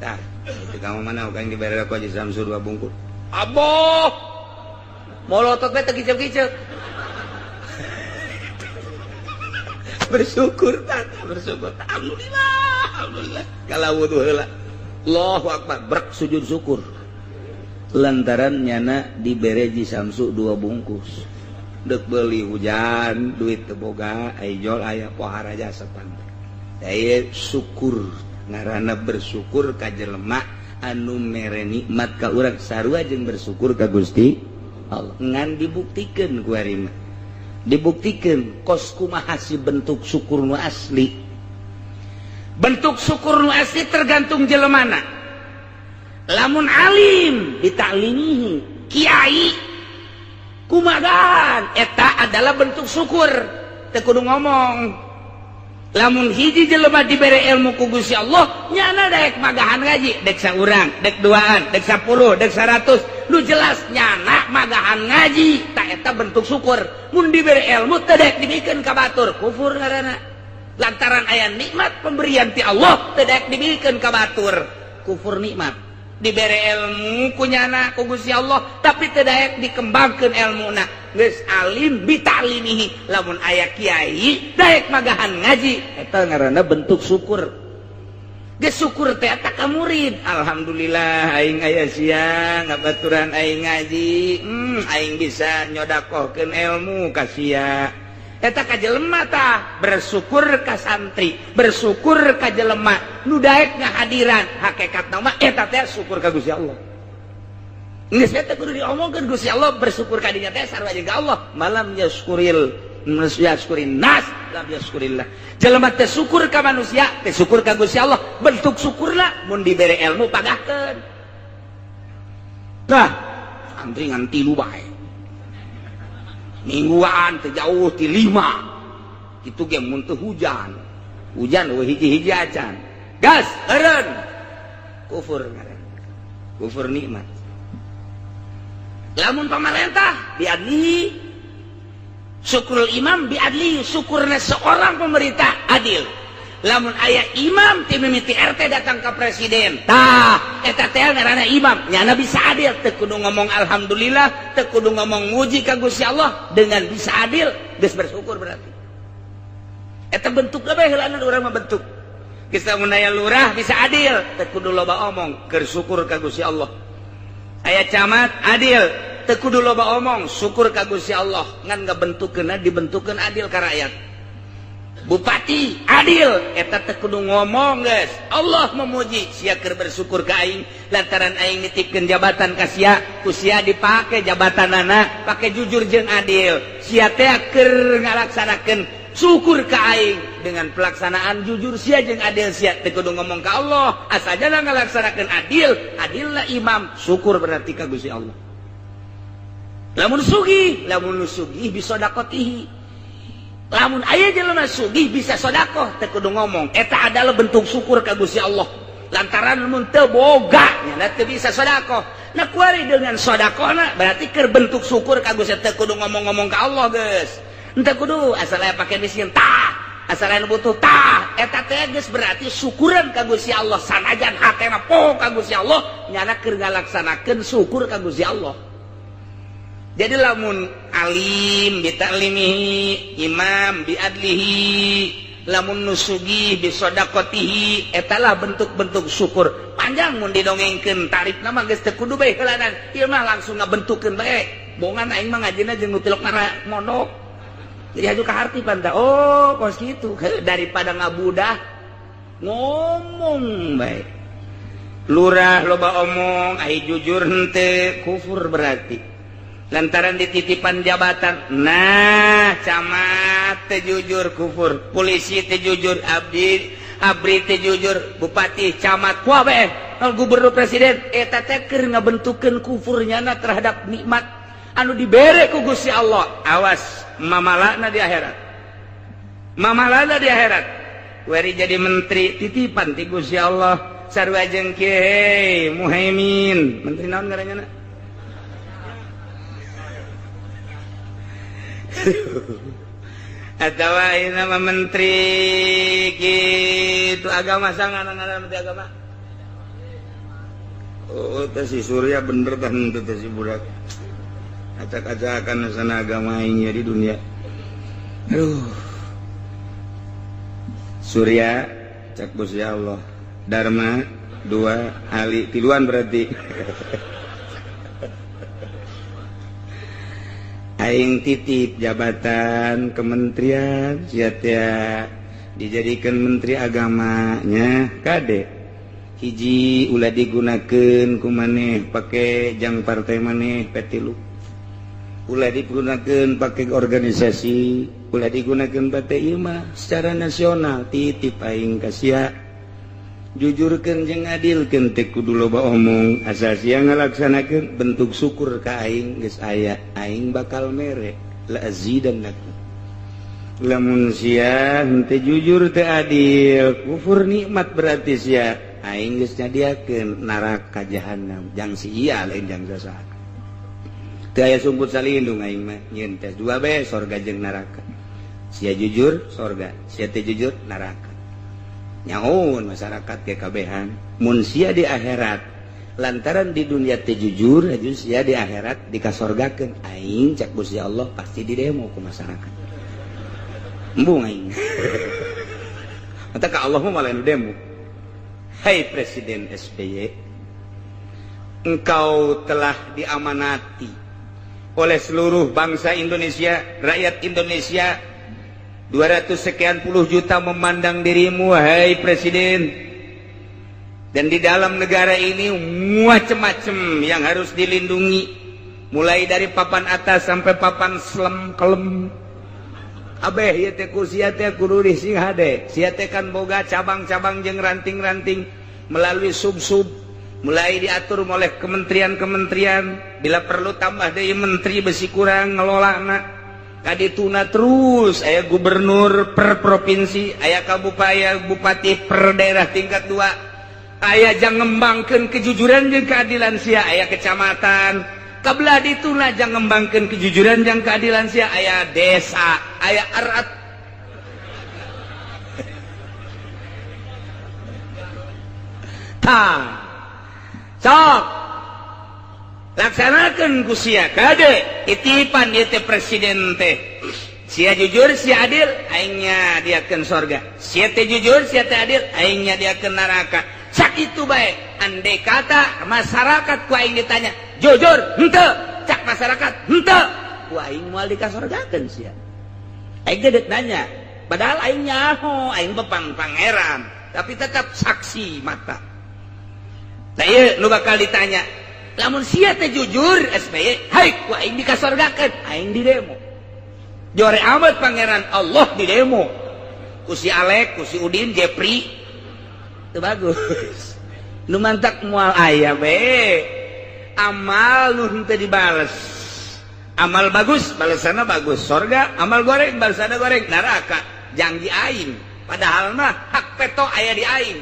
Speaker 3: Tah, teu ka mana ukang dibere ku Haji Samsu 2 bungkus. Aboh. Molotot bae teu kiceu-kiceu. Bersyukur alhamdulillah kalau wudu heula Allahu akbar brek sujud syukur lantaran nyana dibere Ji Samsu 2 bungkus deuk beuli hujan duit teu boga ai jol aya pohara jasa pantai aya syukur ngaranna bersyukur ka jelema anu mere nikmat ka urang sarua jeung bersyukur ka Gusti Allah ngan dibuktikeun ku ari mah dibuktikan kos kumaha si bentuk syukur nu asli. Bentuk syukur nu asli tergantung jelemana. Lamun alim ditaklimihi kiai kumagaan eta adalah bentuk syukur teu kudu ngomong. Lamun hiji jelema dibere ilmu ku Gusti Allah nyana daek magahan ngaji dek saurang dek duaan dek 10 dek 100 lu jelas nyana magahan ngaji tak eta bentuk syukur. Mun diberi ilmu teu daek dibikeun ka batur kufur ngaranna. Lantaran aya nikmat pemberian ti Allah teu daek dibikeun ka batur kufur nikmat. Diberi ilmu ku nyana ku Gusti Allah tapi teu daek dikembangkeun ilmuna. Geus alim bitalimihi lamun aya kiai daek magahan ngaji eta ngaranna bentuk syukur. Geus syukur teh eta ka murid. Alhamdulillah aing aya sia ngabaturan aing ngaji. Aing bisa nyodakohkeun ilmu ka sia. Eta ka jelema tah bersyukur ka santri, bersyukur ka jelema nu daek ngahadiran. Hakikatna mah eta teh syukur ka Gusti Allah. Geus eta kudu diomongkeun Gusti Allah bersyukur ka dinya teh sarua jeung ka Allah. Malam yaskurin nas lam yaskurillah. Jelema teh syukur ka manusia, teh syukur ka Gusti Allah. Bentuk syukurna mun dibere ilmu pagahkeun. Nah, santri ngan 3 bae. Mingguan teu jauh ti 5. Kitu ge mun teu hujan. Hujan we hiji-hiji acan. Gas, eureun. Kufur ngaran. Kufur nikmat. Lamun pamarentah biadli syukurul imam biadli syukurna seorang pemerintah adil. Lamun aya imam ti mimiti RT datang ke presiden tah eta teh ngaranna imam nyana bisa adil teu kudu ngomong alhamdulillah teu kudu ngomong muji ka Gusti Allah dengan bisa adil geus bersyukur berarti eta bentuk bae heulana urang mah bentuk geus lamun aya lurah bisa adil teu kudu loba omong keur syukur ka Gusti Allah aya camat adil teu kudu loba omong syukur ka Gusti Allah ngan ngabentukeunna dibentukeun adil ka rakyat. Bupati adil eta teh kudu ngomong geus Allah memuji sia keur bersyukur ka aing lantaran aing nitipkeun jabatan ka sia ku sia dipake jabatanana pake jujur jeung adil sia teh keur ngalaksanakeun syukur ka aing dengan pelaksanaan jujur sia jeung adil sia teh kudu ngomong ka Allah asajana ngalaksanakeun adil adilna imam syukur berarti ka Gusti Allah. Lamun sugih bisa dakotihi. Lamun aya jelema sugih bisa sedekah teu kudu ngomong eta adalah bentuk syukur ka Gusti Allah lantaran mun teu boga nya teu bisa sedekah nah kuari dengan sedekahna berarti keur bentuk syukur ka Gusti teu kudu ngomong-ngomong ka Allah geus henteu kudu asal aya pake miskin tah asal aya butuh tah eta teh geus berarti syukuran ka Gusti Allah sanajan hatena poho ka Gusti Allah nyana keur ngalaksanakeun syukur ka Gusti Allah. Jadi lamun alim bitalimihi, imam biadlihi, lamun nusugi bisodaqatihi, etalah bentuk-bentuk syukur. Panjang mun didongengkeun tarif nama geus teu kudu bae heulanan. Ieu mah langsung ngabentukeun bae. Bongan aing mah ngajina jeung nu tilok mondok. Jadi haju kahartipan tah. Oh, kos kitu. Daripada ngabudah ngomong bae. Lurah loba omong, ai jujur henteu, kufur berarti. Lantaran dititipan jabatan, nah camat teh jujur kufur, polisi teh jujur, abri teh jujur, bupati, camat, kuah bae, gubernur presiden, eta teh keur ngabentukeun kufurnyana terhadap nikmat anu dibere ku Gusti Allah. Awas mamalana di akhirat. Mamalana di akhirat. Wari jadi menteri titipan ti Gusti Allah. Sarua jeung kieu hei Muhaimin, menteri naon ngaranna? Atau ini nama menteri gitu agama sangat menteri agama. Oh, si Surya bener kan itu si budak. Acak-acakan sana agama ini di dunia. Aduh. Surya cak bos ya Allah. Dharma 2 Ali tiluan berarti. Aing titip jabatan kementerian sia-tia dijadikan menteri agamanya kade hiji ulah digunakeun ku maneh pake jang partai maneh petilu ulah digunakeun pake organisasi ulah digunakeun partai ieu mah secara nasional titip aing ka sia jujurkeun jeung ngadilkeun teh kudu loba omong asal sia ngalaksanakeun bentuk syukur ka aing geus aya aing bakal mere la azidannakum lamun sia henteu jujur teu adil kufur nikmat berarti sia aing geus nyadiakeun neraka jahanam jang si ieu lain jang sasaha teu aya sumput salindung aing mah nyeun tes dua bae sorga jeung neraka sia jujur sorga sia teu jujur neraka nyaun masyarakat ke kabehan mun sia di akhirat lantaran di dunia teh jujur aju sia di akhirat dikasorgakeun aing cak Gusti Allah pasti didemo ku masyarakat embung aing eta ka Allah mah malah nu demo. Hai Presiden SBY, engkau telah diamanati oleh seluruh bangsa Indonesia, rakyat Indonesia 200 sekian puluh juta memandang dirimu, hai Presiden. Dan di dalam negara ini macam-macam yang harus dilindungi, mulai dari papan atas sampai papan kelem. Abeh ieu teh ku sia teh kudu dising hade. Sia teh kan boga cabang-cabang jeung ranting-ranting melalui sub-sub, mulai diatur oleh kementerian-kementerian. Bila perlu tambah deui menteri besi kurang ngelolana. Kadituna terus aya gubernur per provinsi, aya kabupati, bupati per daerah tingkat 2, aya jang ngembangkeun kejujuran jeung keadilan sia, aya kecamatan kabelah dituna jang ngembangkeun kejujuran jeung keadilan sia, aya desa, aya arat. Tah sok laksanakan ku sia kade titipan ieu teh presiden teh sia jujur sia adil aingnya diakeun sorga, sia teh jujur sia teh adil aingnya diakeun neraka. Sakitu bae andai kata masyarakat ku aing ditanya jujur henteu, cak masyarakat henteu, ku aing moal dikasorgakeun sia. Aing teh nanya padahal aing nyaho aing bepang pangeran tapi tetap saksi mata. Nah ieu nu bakal ditanya lamun sia teh jujur SBY, hai ku aing dikasorgakeun, aing di demo. Jore amat pangeran Allah di demo. Ku si Alek, ku si Udin, Jepri. Teu bagus. Nu mantak moal aya be. Amal nu henteu dibales. Amal bagus, balesanna bagus, sorga. Amal goreng, balesanna goreng, neraka. Janji aing. Padahal mah hak peto aya di aing.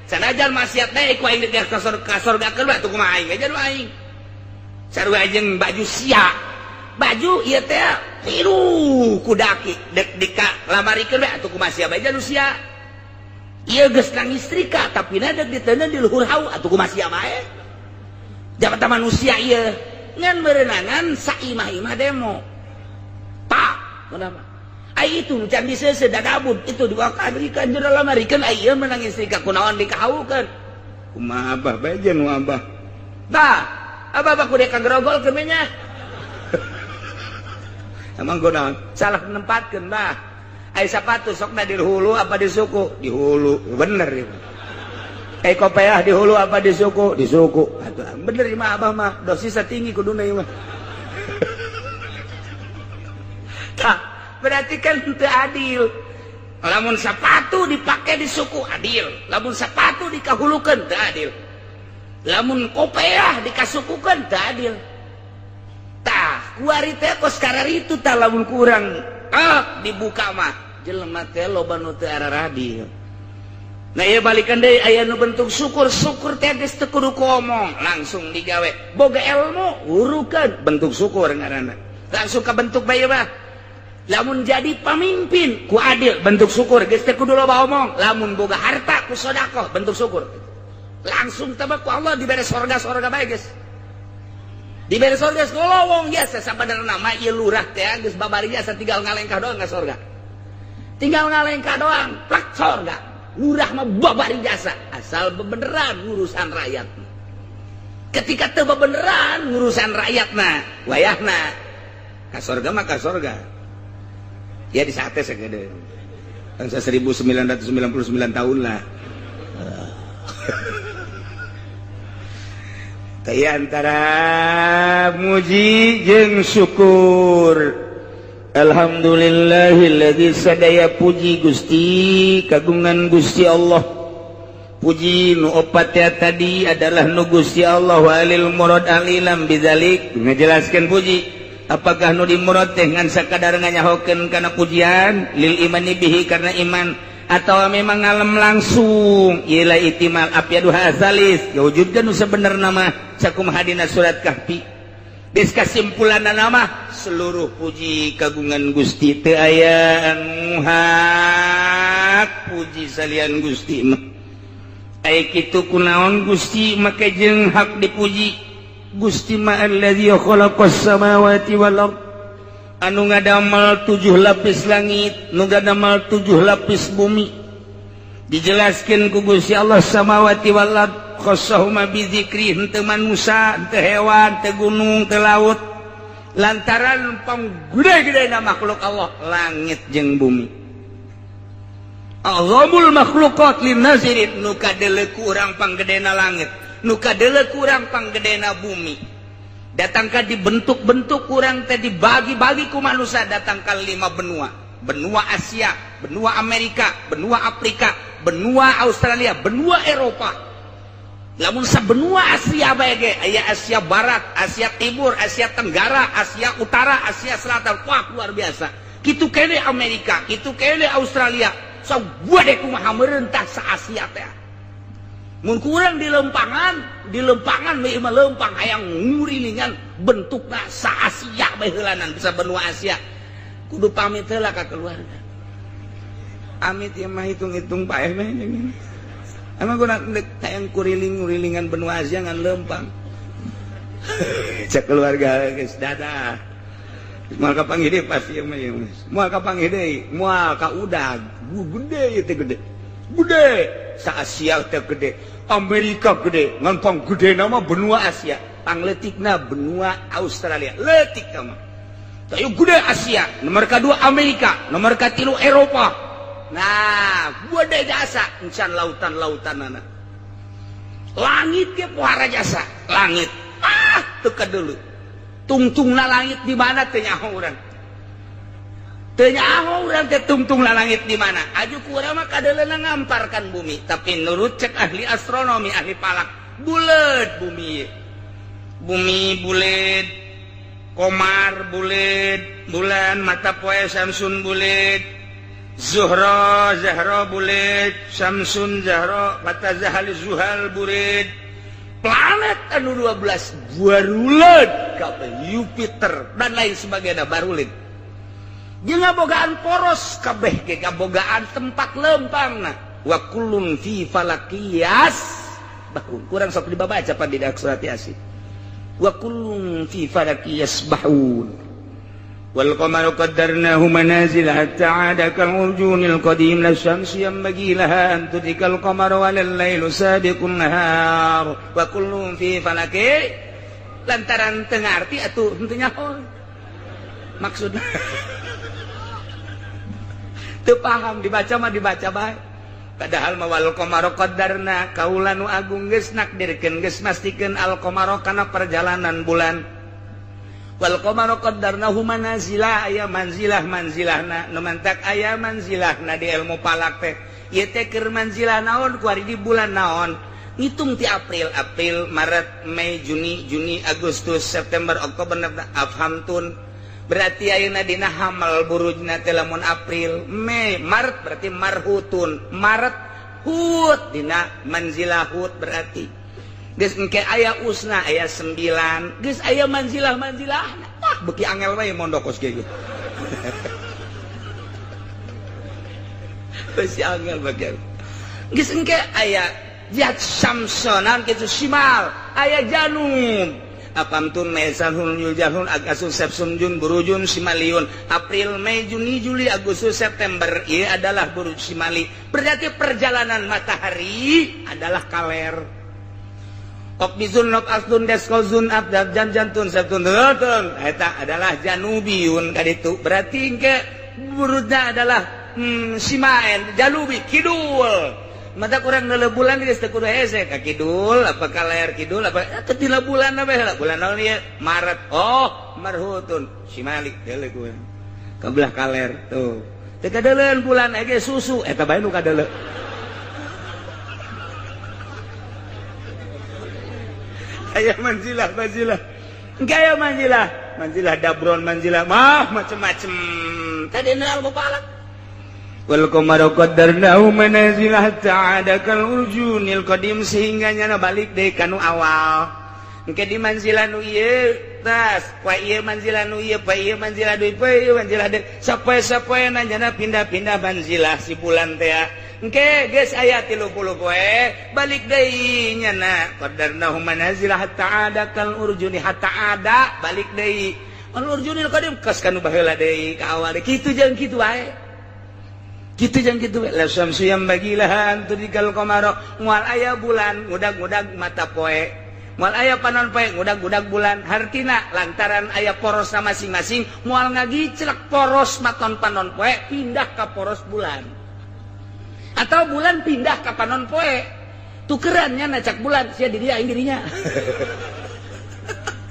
Speaker 3: Sanajan maksiat deui ku aing dikasorgakeun bae tuh kumaha aing aja lu aing. Sarua jeung baju sia. Baju ieu teh tiru ku daki dek dika lamarikeun bae atuh kumaha sia bae aja lu sia. Ieu geus nangistrika tapi na dek diteuneuh di luhur hau atuh kumaha sia bae. Jabatan manusia ieu ngan merenangan saimah-imah demo tak kenapa itu can bisa sedadabut itu dibawa ke Amerika jero lamarikan aya menang istri ka kunaon dikahaukeun
Speaker 1: kumaha abah bae jeung nu abah
Speaker 3: tah abah kudu kagrogol ke nya
Speaker 1: emang kunaon
Speaker 3: salah menempatkeun bah ai sapatu sokna di hulu apa di suku di hulu bener itu ai kopiah di hulu apa di suku atuh bener mah abah mah dosisnya tinggi kuduna ieu mah tah berarti kan itu adil lamun sepatu dipakai di suku adil lamun sepatu dikahulukan itu adil lamun kopiah dikasukukan itu adil tah kuari teh kos karari itu tah lamun kurang dibuka mah jelema teh loba nu teu araradi nah ieu balikan deui aya nu bentuk syukur teh geus teu kudu ngomong langsung digawe boga ilmu urukeun bentuk syukur ngaranna langsung ka bentuk bae mah lamun jadi pemimpin ku adil bentuk syukur geus teh kudu loba omong lamun boga harta ku sedekah bentuk syukur langsung teh ku Allah dibere sorga bae geus dibere sorga geus golowong jasa sabenerna mah ieu lurah teh geus babari jasa tinggal ngalengkah doang ka sorga tinggal ngalengkah doang plak sorga lurah mah babari jasa asal bebeneran urusan rakyat ketika teu bebeneran urusan rakyatna wayahna ka sorga mah ka sorga ya di sate segede bangsa 1999 tahun lah taya antara muji jeung syukur alhamdulillahilladzi sadaya puji Gusti kagungan Gusti Allah puji nu opat ya tadi adalah nu Gusti Allah walil murad alilam bidzalik ngajelaskeun puji apakah nu dimurad teh ngan sakadar nganyahokeun kana pujian lil imani bihi karena iman atau memang ngalem langsung ialah itimal apiadu hasalis wujudkeun nu sabenerna mah sakumaha dina surat kahfi geus kasimpulanna nama seluruh puji kagungan Gusti teu aya anu hak puji salian Gusti mah ai kitu kunaon Gusti make jeung hak dipuji Gusti ma allazi khalaqas samawati wal ard anu ngadamel 7 lapis langit nu ngadamel 7 lapis bumi dijelaskeun ku Gusti Allah samawati wal ard khassahuma bi dzikri henteu manusia henteu hewan teu gunung teu laut lantaran panggede-gedena makhluk Allah langit jeung bumi azamul makhluqat lin nazirin nu kadeuleu ku urang panggedena langit nu kadeuleu kurang panggedena bumi datangkan dibentuk-bentuk kurang teh dibagi-bagi ku manusia datangkan 5 benua Asia benua Amerika benua Afrika benua Australia benua Eropa lamun sabenua Asia bae ge aya Asia Barat Asia Timur Asia Tenggara Asia Utara Asia Selatan wah luar biasa kitu kene Amerika kitu kene Australia sabua deh kumaha meurentah sa Asia teh mun kurang di lempangan bae mah lempang hayang ngurilingan bentukna sa Asia bae heulanan bisa benua Asia kudu pamit heula ka keluarga amit ieu mah hitung-hitung paeh bae emang guna hayang kuriling-ngurilingan benua Asia ngan lempang cek keluarga geus dadah moal ka panggih pasti ieu mah moal ka panggih deui moal ka udag gede ieu teh gede sa Asia teh gede Amerika gede ngan panggedena mah benua Asia pangletikna benua Australia leutik mah teu gede Asia nomor kedua Amerika nomor katilu Eropa nah gede jasa encan lautan-lautanana langit ge pohara jasa langit teu kadeuleu tungtungna langit di mana teu nyaho urang teu nyaho urang teh tungtungna langit di mana aju ku urang mah kadeleuna ngamparkan bumi tapi nurut cek ahli astronomi ahli falak buleud bumi buleud komar buleud bulan mata poe samsun buleud Zahra buleud samsun zahra mata zahal zuhal buleud planet anu 12 baruleud kabeh Jupiter dan lain sebagainya baruleud jeung ngabogaan poros kabeh ge ngabogaan tempat lempangna wa kullun fi falaqiyas bahku kurang sok dibabaca pan di surat Yasin wa kullun fi falaki yasbahun. Wal qamaru qaddarnahu manazil hatta 'ada kal urjunil qadim la syamsu yanbaghi laha an tudrikal qamara wal lailu sabiqun nahar wa kullun fi falaki. Lantaran teu ngarti atuh henteu nyaho maksudna. Teu paham dibaca mah dibaca bae. Padahal mah wal qamaru qaddarna kaula nu agung geus nakdirkeun geus mastikeun al qamaru kana perjalanan bulan. Wal qamaru qaddarnahu manazila aya manzilahna nu mantak aya manzilahna di ilmu palak teh ieu teh keur manzilah naon ku ari di bulan naon ngitung ti April Maret Mei Juni Agustus September Oktober afhamtun berarti ayeuna dina hamal burujna teh lamun April Mei Maret berarti marhutun Maret hut dina manzilah hut berarti geus engke aya usna aya 9 geus aya manzilah-manzilah beuki angel wae mondokos kieu beuki angel bagian geus engke aya jat syamsonan kitu simal aya janub apamtun mesanhul yuljahun agasun sepsunjun burujun simaliun April Mei Juni Juli Agustus September ieu adalah buruj simali berarti perjalanan matahari adalah kaler. Okbizun nok asdun deskozun abdab janjantun sabtun tun eta adalah janubiyun kaditu berarti engke burudna adalah simaen janubi kidul mata kurang neuleuh bulan geus teu kudu hese ka kidul apa kaler kidul apa teu dina bulan we heula bulan naon ieu Maret oh marhutun simalik deuleuh ku kabelah kaler tuh teu kadeuleun bulan ege susu eta bae nu kadeuleuk. Aya manzilah engke manzilah dabron manzilah mah macem-macem tadi neul bopalak. Wal qamaru qaddarnahu manazil hatta 'ada kal urjunil qadim sehingga nyana balik deui kanu awal engke di manzilah nu ieu tas poe ieu manzilah nu ieu poe ieu manzilah deui poe ieu manzilah deui sapoe-sapoe nyana pindah-pindah manzilah si bulan teh engke geus aya 30 poe balik deui nyana qadarnahu manazil hatta 'ada kal urjuni hatta 'ada balik deui al urjunil qadim kas kanu baheula deui ka awal kitu jeung kitu wae kitu jeung kitu wae la syamsu yanbaghi laha an tudrikal qamara moal aya bulan ngudag-ngudag mata poe moal aya panon poe ngudag-ngudag bulan hartina lantaran aya porosna masing-masing moal ngagiclek poros maton panon poe pindah ka poros bulan atau bulan pindah ke panon poe tukerannya nacak bulan sia di dia dirinya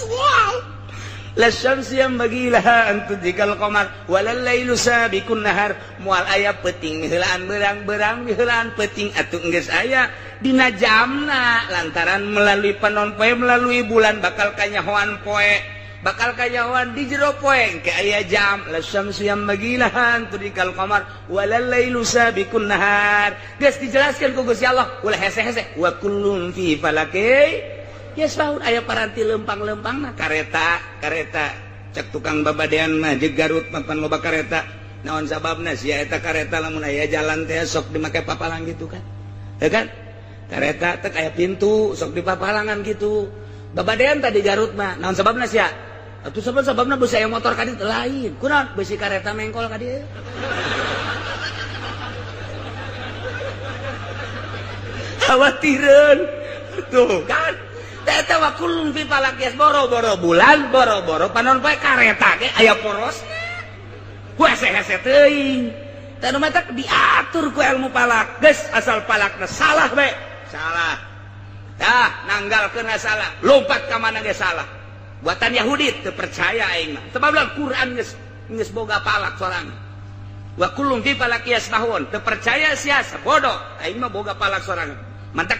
Speaker 3: wow la syamsu yanbaghi laha an tudrikal qamar walal lailu sabiqun nahar moal aya peuting miheulaan berang-berang miheulaan peuting atuh geus aya dina jamna lantaran melalui panon poe melalui bulan bakal kanyahoan poe bakal kanyahoan di jero poe engke aya jam la syamsu yanbaghi laha an tudrikal qamar walal lailu sabiqun nahar geus dijelaskeun ku Gusti Allah ulah hese-hese wa kullun fi falaki yasbahun aya paranti lempang-lempangna kareta cek tukang babadean mah jeung Garut papan loba kareta naon sababna sia eta kareta lamun aya jalan teh sok dimake papalang gitu kan ya kan kareta teh aya pintu sok dipapalangan gitu babadean tadi Garut mah naon sababna sia atuh sababna beusi aya motor ka dieu lain kunaon beusi kareta mengkol ka dieu khawatireun tuh kan eta wa kullun fi falakias boro-boro bulan boro-boro panon poe kareta ge aya porosna hese-hese teuing tanu mah tak diatur ku ilmu palak geus asal palakna salah we salah tah nanggalkeun salah lompat ka mana ge salah buatan Yahudi teu percaya aing mah sebab Al-Qur'an geus boga palak sorangan wa kullun fi falakias mahun teu percaya sia bodoh aing mah boga palak sorangan mantap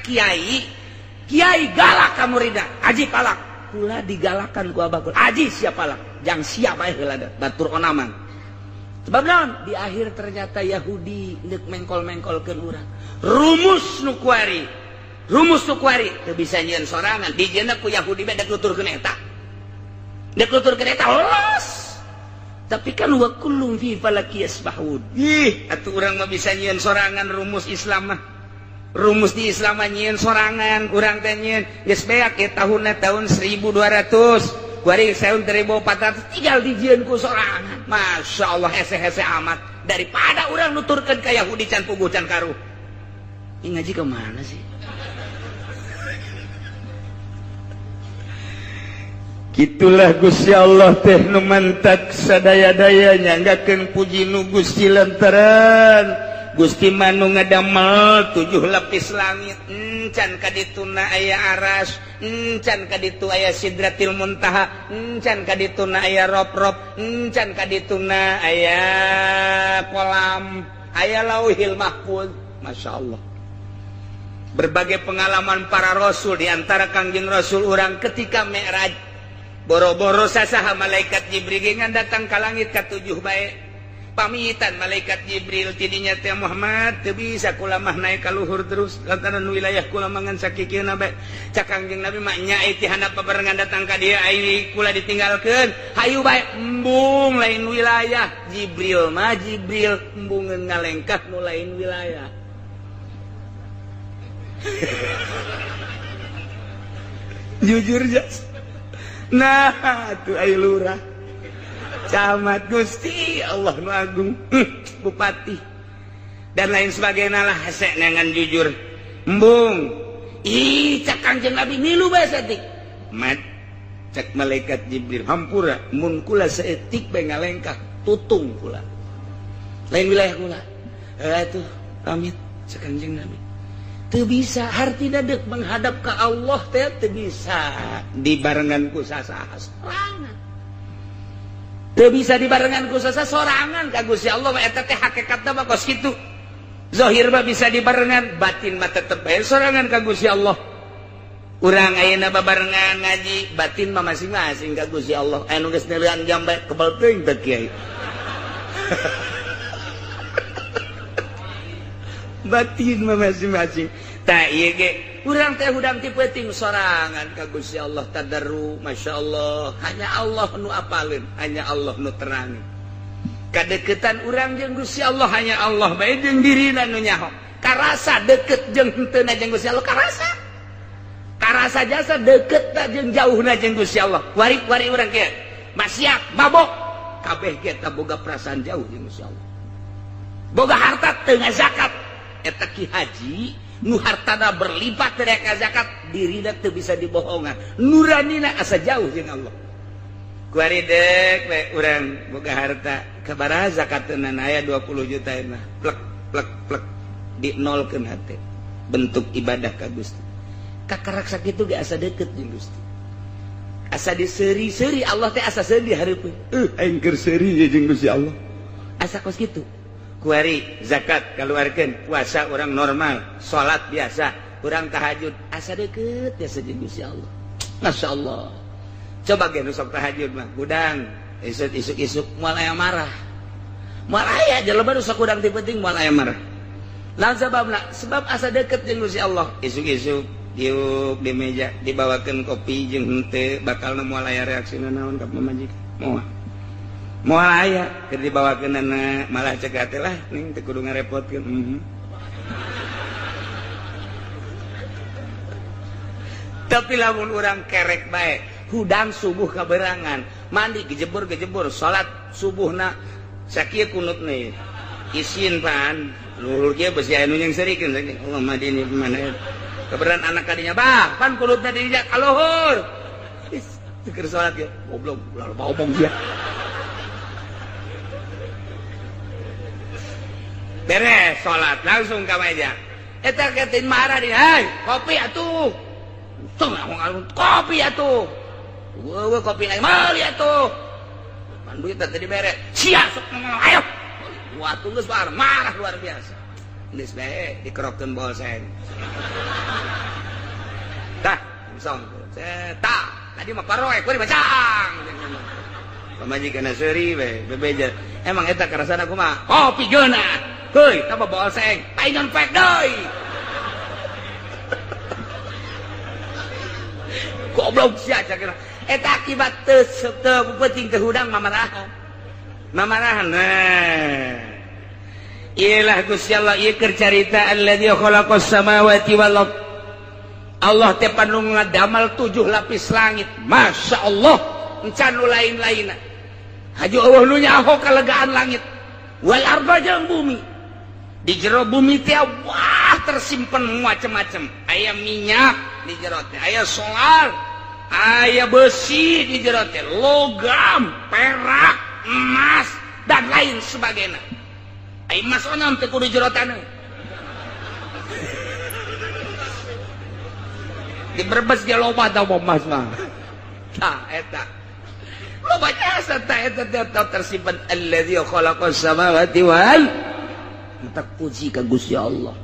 Speaker 3: Kiai galak ka muridna, aji palak. Kula digalakan ku abah kula. Aji sia palak, jang sia bae heula batur onaman. Sebab naon? Di akhir ternyata Yahudi neuk mengkol-mengkolkeun urang. Rumus nu kuari teu bisa nyieun sorangan. Dijieuna ku Yahudi bae dek nuturkeun eta. Lolos. Tapi kan wa kullum fi falaki yasbahun. Ih, atuh urang mah bisa nyieun sorangan rumus Islam mah. rumus di Islam nyiin sorangan urang teh nyiin geus beak ya tahun 1200 kuari tahun 1400 tinggal dijieun ku sorangan. Masya Allah hese-hese amat daripada urang nuturkeun ka Yahudi can puguh can karuh. Ini ngaji kemana sih? Gitulah Gusti Allah teh nu mantak sadaya-dayanya nggakeun puji nu Gusti lantaran Gusti manu ngadamel 7 lapis langit encan ka dituna aya aras encan ka ditu aya sidratil muntaha encan ka dituna aya rob-rob encan ka dituna aya kolam aya lauhil mahfuz. Masya Allah. Berbagai pengalaman para rasul diantara Kangjeng Rasul urang ketika Mi'raj boro-boro sasaha malaikat Jibril ngan datang ka langit ka-7 bae pamitan malaikat Jibril tidinya teh Muhammad teu bisa kula mah naik ka luhur terus lantaran wilayah kula mangan sakikeuna bae cak Kangjeng Nabi mah nyai ti handap pabarengan datang ka dieu ai kula ditinggalkeun hayu bae embung lain wilayah Jibril mah Jibril embungeun ngalengkah nu lain wilayah. Jujur jas. Nah, tuh ayo lurah, camat Gusti Allah nu agung, bupati dan lain sebagainya lah hese nengan jujur. Embung, ih cak Kangjeng Nabi milu bahasa tik, mat cak malaikat Jibril hampura, mun kula seetik bae ngalengkah tutung kula, lain wilayah kula, tuh pamit cak Kangjeng Nabi. Teu bisa harti dadek menghadap ke Allah teh teu bisa dibarengan ku sasaha sorangan. Teu bisa dibarengan ku sasaha sorangan ka Gusti Allah eta teh hakikatna mah kos kitu. Zahir mah bisa dibarengan, batin mah tetep bae sorangan ka Gusti Allah. Urang ayeuna babarengan ngaji, batin mah masing-masing ka Gusti Allah. Anu geus neulean jam bae kebal teuing teh kiai. Batin mah masing-masing. Tak ieu ge urang teh hudang ti peuting sorangan ka Gusti Allah tadarru. Masya Allah hanya Allah nu apaleun, hanya Allah nu terangin. Kadeketan urang jeung Gusti Allah hanya Allah bae jeung dirina nu nyaho. Karasa deket jeung henteu na jeung Gusti Allah karasa. Karasa jasa deket na jeung jauhna jeung Gusti Allah. Wari-wari urang kieu maksiat, mabok, kabeh kita boga perasaan jauh jeung Gusti Allah. Boga harta teu ngazakat. Eta ki haji nu hartana berlipat dari zakat dirina teu bisa dibohongan nuranina asa jauh jeung Allah kuari deuk we urang boga harta kabaraha zakatna aya 20 juta mah plek plek plek dinolkeun hate bentuk ibadah ka Gusti kakarak sakitu ge asa deukeut jeung Gusti asa diseuri-seuri Allah teh asa seuri hareupeun aing keur seuri jeung Gusti Allah asa kos kitu. Kuari zakat keluarkan puasa orang normal sholat biasa orang tahajud asa deket biasa jeung Gusti Allah. Masya Allah coba ge nu sok tahajud mah gudang isuk-isuk moal aya marah moal aya jelema nu sok gudang ti penting moal aya marah lawan sababna sebab asa deket jeung Gusti Allah isuk-isuk diuk di meja dibawakeun kopi jeung henteu bakal moal aya reaksina naon ka pamajikan moal aya keur dibawakeunana malah cegat teh lah ning teu kudu ngarepotkeun. Tapi lamun urang kerek bae hudang subuh kaberangan mandi gejebur salat subuhna sakieu kunutna isin pan luhur ge besi anu yang serikeun Allah madini mana kaberan anak kadinya bah pan kunutna di dinya kaluhur keur salat ge goblok ulah ngomong dia. Beres sholat langsung ke meja eta ketin marah di hai kopi atuh tuh ngomong kopi atuh gua kopi lain mali atuh pan duit tadi beres sia sok ngomong ayo gua tunggu sebar marah luar biasa geus bae dikerokkeun bolseng tah song tah tadi mah paroe kudu bacang pamajikanna seuri we bebeja emang eta karasana kumaha kopi geuna. Hei, tambah bawa seng, paingan pek doi. Goblok sia cakira. Eta akibat teu penting teu hudang mamarahan. Mamarahan. Nah. Ialah Gusti Allah ieu keur carita alladzi khalaqas samawati wal ard. Allah teh panu ngadamal 7 lapis langit. Masya Allah, encan nu lain-lainna. Haju Allah nu nyaho kalegaan langit. Wal arda jeung bumi. Di jero bumi teh wah tersimpen macam-macam. Aya minyak di jero teh, aya solar, aya besi di jero teh, logam, perak, emas dan lain sebagainya. Ai emas onon teh kudu jero taneuh. Di Brebes ge loba tah emas mah. Tah eta. Loba jasa tah eta tersimpen allazi khalaqas samawati wal mantak puji ka Gusti Allah.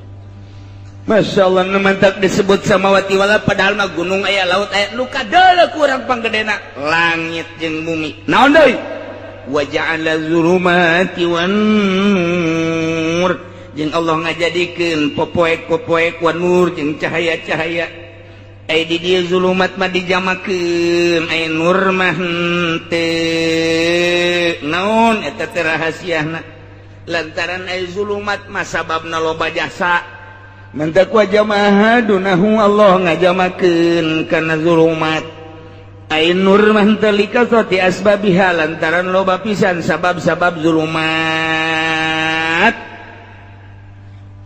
Speaker 3: Masya Allah, mantak disebut samawati wal padahal mah gunung aya laut aya nu kadeuleuk kurang panggedena langit jeung bumi. Naon deui? Wa ja'ala zulumati wan nur. Jeung Allah ngajadikeun popoek-popoek wan nur jeung cahaya-cahaya. Ai di dieu zulumat mah dijamakeun, ai nur mah henteu. Naon eta teh rahasiana? Lantaran ai zulumat mah sababna loba jasa. Mantak wa jamaah dunahu Allah ngajamakeun kana zulumat. Ai nur mah henteu likasati asbabiha lantaran loba pisan sabab-sabab zulumat.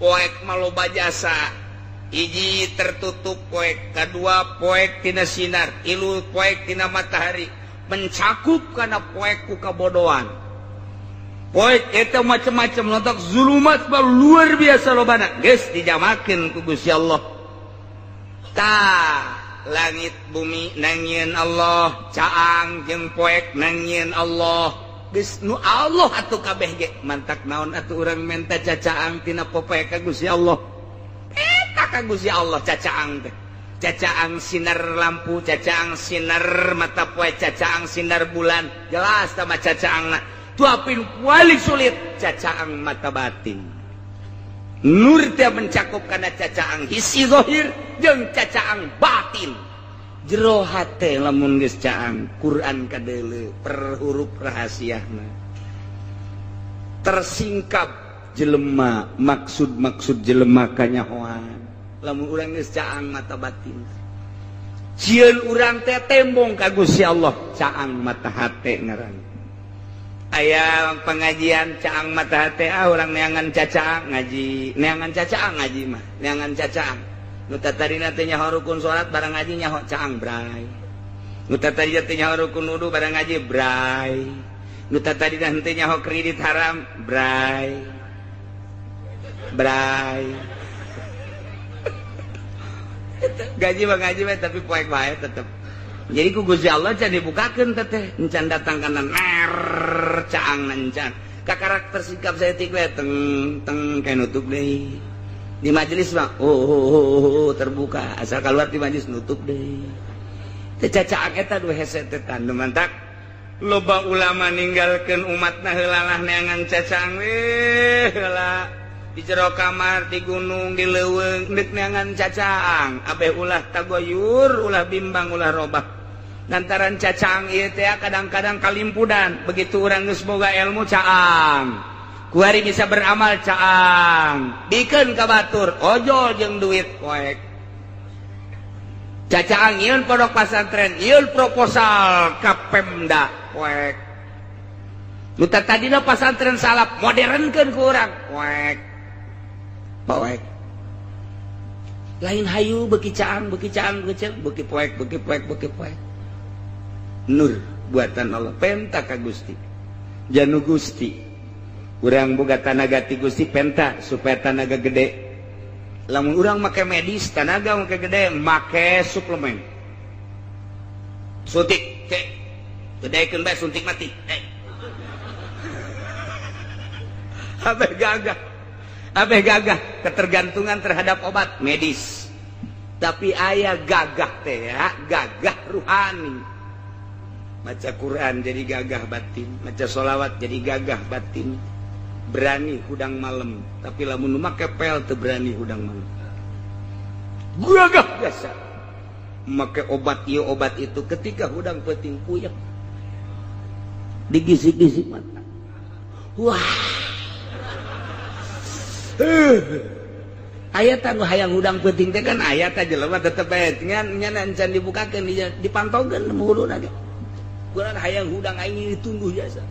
Speaker 3: Poek mah loba jasa. Hiji tertutup poek, kedua poek tina sinar, ilu poek tina matahari, mencakup kana poek ku kabodohan. Poek eta macam-macam lantak zulumat mah luar biasa lobana, geus dijamakeun ku Gusti Allah. Tah langit bumi nangieun Allah, caang jeung poek nangieun Allah. Geus nu Allah atuh kabeh ge, mantak naon atuh urang menta cacaang tina popoe ka Gusti Allah. Ka Gusti Allah cacaang teh. Cacaang sinar lampu, cacaang sinar mata poe, cacaang sinar bulan. Jelas sama cacaangna. Tuapin paling sulit cacaang mata batin. Nur teh mencakup kana cacaang hisi zahir jeung cacaang batin. Jero hate lamun geus caang, Quran kadeuleu per huruf rahasiana. Tersingkap jelema maksud-maksud jelema kanyahoan. Lamun urang geus caang mata batin. Cieun urang teh tembong ka Gusti Allah, caang mata hate ngaran. Aya pengajian caang mata hate urang neangan cacaang ngaji, neangan cacaang ngaji mah, neangan cacaang. Nu tatarina teh nyaho rukun salat barang ngaji nyaho caang bray. Nu tatarina teh nyaho rukun wudu barang ngaji bray. Nu tatarina henteu nyaho kredit haram bray. Bray. Gaji mah ngaji mah tapi poek bae tetep. Jadi ku Gusti Allah can dibukakeun teh encan datang kana ner caang encan. Ka karakter sikap saya tik we teng kae nutup deui. Di majelis mah terbuka, asal keluar di majelis nutup deui. Teh cacaang eta dua hesetetan nu mantak loba ulama ninggalkeun umatna heula lah neangan cacaang we heula. Di jero kamar, di gunung, di leuweung, deuk neangan cacaang. Abeh ulah tagoyur, ulah bimbang, ulah robah. Lantaran cacaang ieu teh kadang-kadang kalimpudan. Begitu urang geus boga ilmu caang. Kuari bisa beramal caang. Dikeun ka batur, ojol jeung duit poek. Cacaang ieun pondok pasantren, ieun proposal ka Pemda poek. Nu tadina pasantren salap modernkeun ku urang poek. Poek lain hayu beki caang beki poek nur buatan Allah penta ka Gusti janu Gusti urang boga tanaga ti Gusti penta supaya tanaga gede lamun urang make medis tanaga make gede make suplemen suntik cek gedekeun bae suntik mati Abeh gagah ketergantungan terhadap obat medis. Tapi aya gagah teh ya, gagah ruhani. Maca Quran jadi gagah batin, maca sholawat jadi gagah batin. Berani hudang malam, tapi lamun make pel teu berani hudang malam. Gagah biasa. Make obat ieu obat itu ketika hudang peuting puyeng. Digisik-gisik mata. Wah. ayat anu hayang hudang peuting teh kan ayat teh jelema tetep bae ngan can dibukakeun dipantaukeun muluna ge kurang hayang hudang aing ditunduh jasa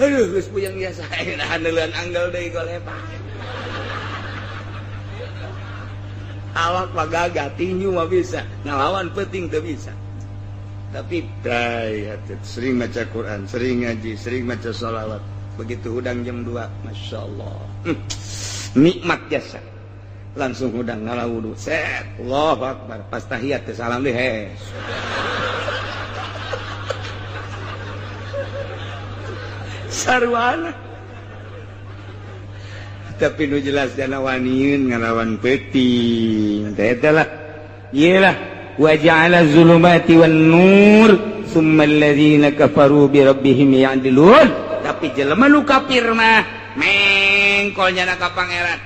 Speaker 3: aduh geus puyeng jasa aing handeuleun anggal deui golepa awak mah gagah tinju mah bisa ngalawan peuting teu bisa tapi sering baca Quran, sering ngaji, sering baca sholawat. Begitu hudang jam 2, Masya Allah. Nikmat jasa. Langsung hudang ngalah wudu. Set, Allahu Akbar. Pas tahiyat, salam deh. Sarwana. Tapi nu jelas dana waniun ngalawan peuting. Tetalah. Iyalah. وَجَعَلَ الظُّلُمَاتِ وَالنُّورِ ثُمَّ الَّذِينَ كَفَرُوا بِرَبِّهِمْ يَعْدِلُونَ tapi jelema nu kafir mah mengkol nyana ka pangeran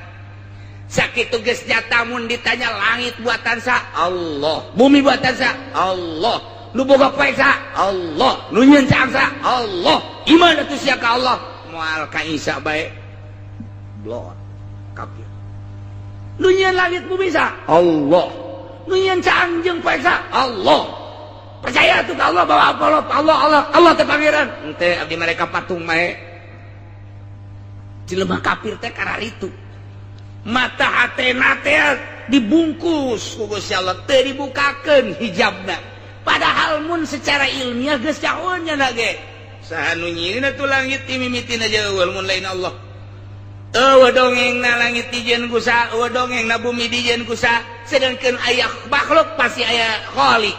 Speaker 3: sakitu geus jata mun ditanya langit buatan sa Allah bumi buatan sa Allah nu boga poe sa Allah nu nyieun caang sa Allah iman atuh sia ka Allah moal ka Isa bae blot kafir nu nyieun langit bumi sa Allah nunyan caang jeung paesa Allah percaya tuh ka Allah bahwa Allah teh pangeran henteu abdi mereka patung mae jelema kafir teh kararitu mata hatena teh dibungkus ku Gusti Allah teu dibukakeun hijabna padahal mun secara ilmiah geus caun nya ge saha nu nyieun atuh langit ti mimitina jeuweul mun lain Allah dongeng na langit dijieun ku sa dongeng na bumi dijieun ku sa sedangkan ayah makhluk pasti ayah khaliq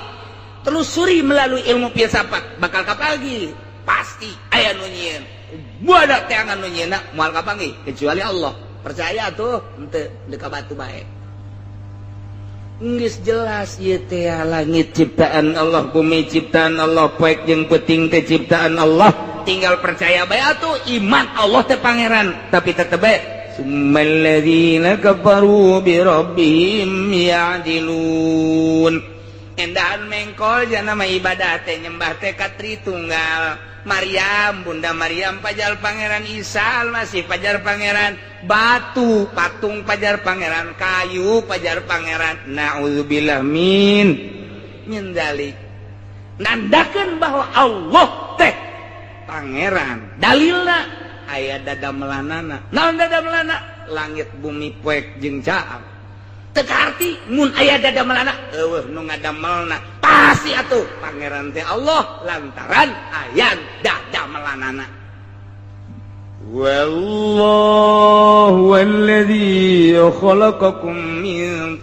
Speaker 3: telusuri melalui ilmu filsafat bakal kapagi pasti ayah nu nyieun budak teh angan nu nyieunna moal kapanggih kecuali Allah percaya tuh henteu deuk ka batu bae geus jelas ieu teh langit ciptaan Allah bumi ciptaan Allah poek jeung peuting teh ciptaan Allah tinggal percaya bae atuh iman Allah teh pangeran tapi tetep bae summalladzina kafaru bi rabbihim ya'dilun endahan mengkol jana mah ibadah teh nyembah teh ka Tritunggal Maryam bunda Maryam pajar pangeran Isa masih pajar pangeran batu patung pajar pangeran kayu pajar pangeran naudzubillah min dalik nandakeun bahwa Allah teh pangeran dalilna aya dadamelanana naon dadamelana langit bumi poek jeung caang teu arti mun aya dadamelana eueuh nu ngadamelna pasti atuh pangeran teh Allah lantaran aya dadamelanana wallahu alladzi khalaqakum min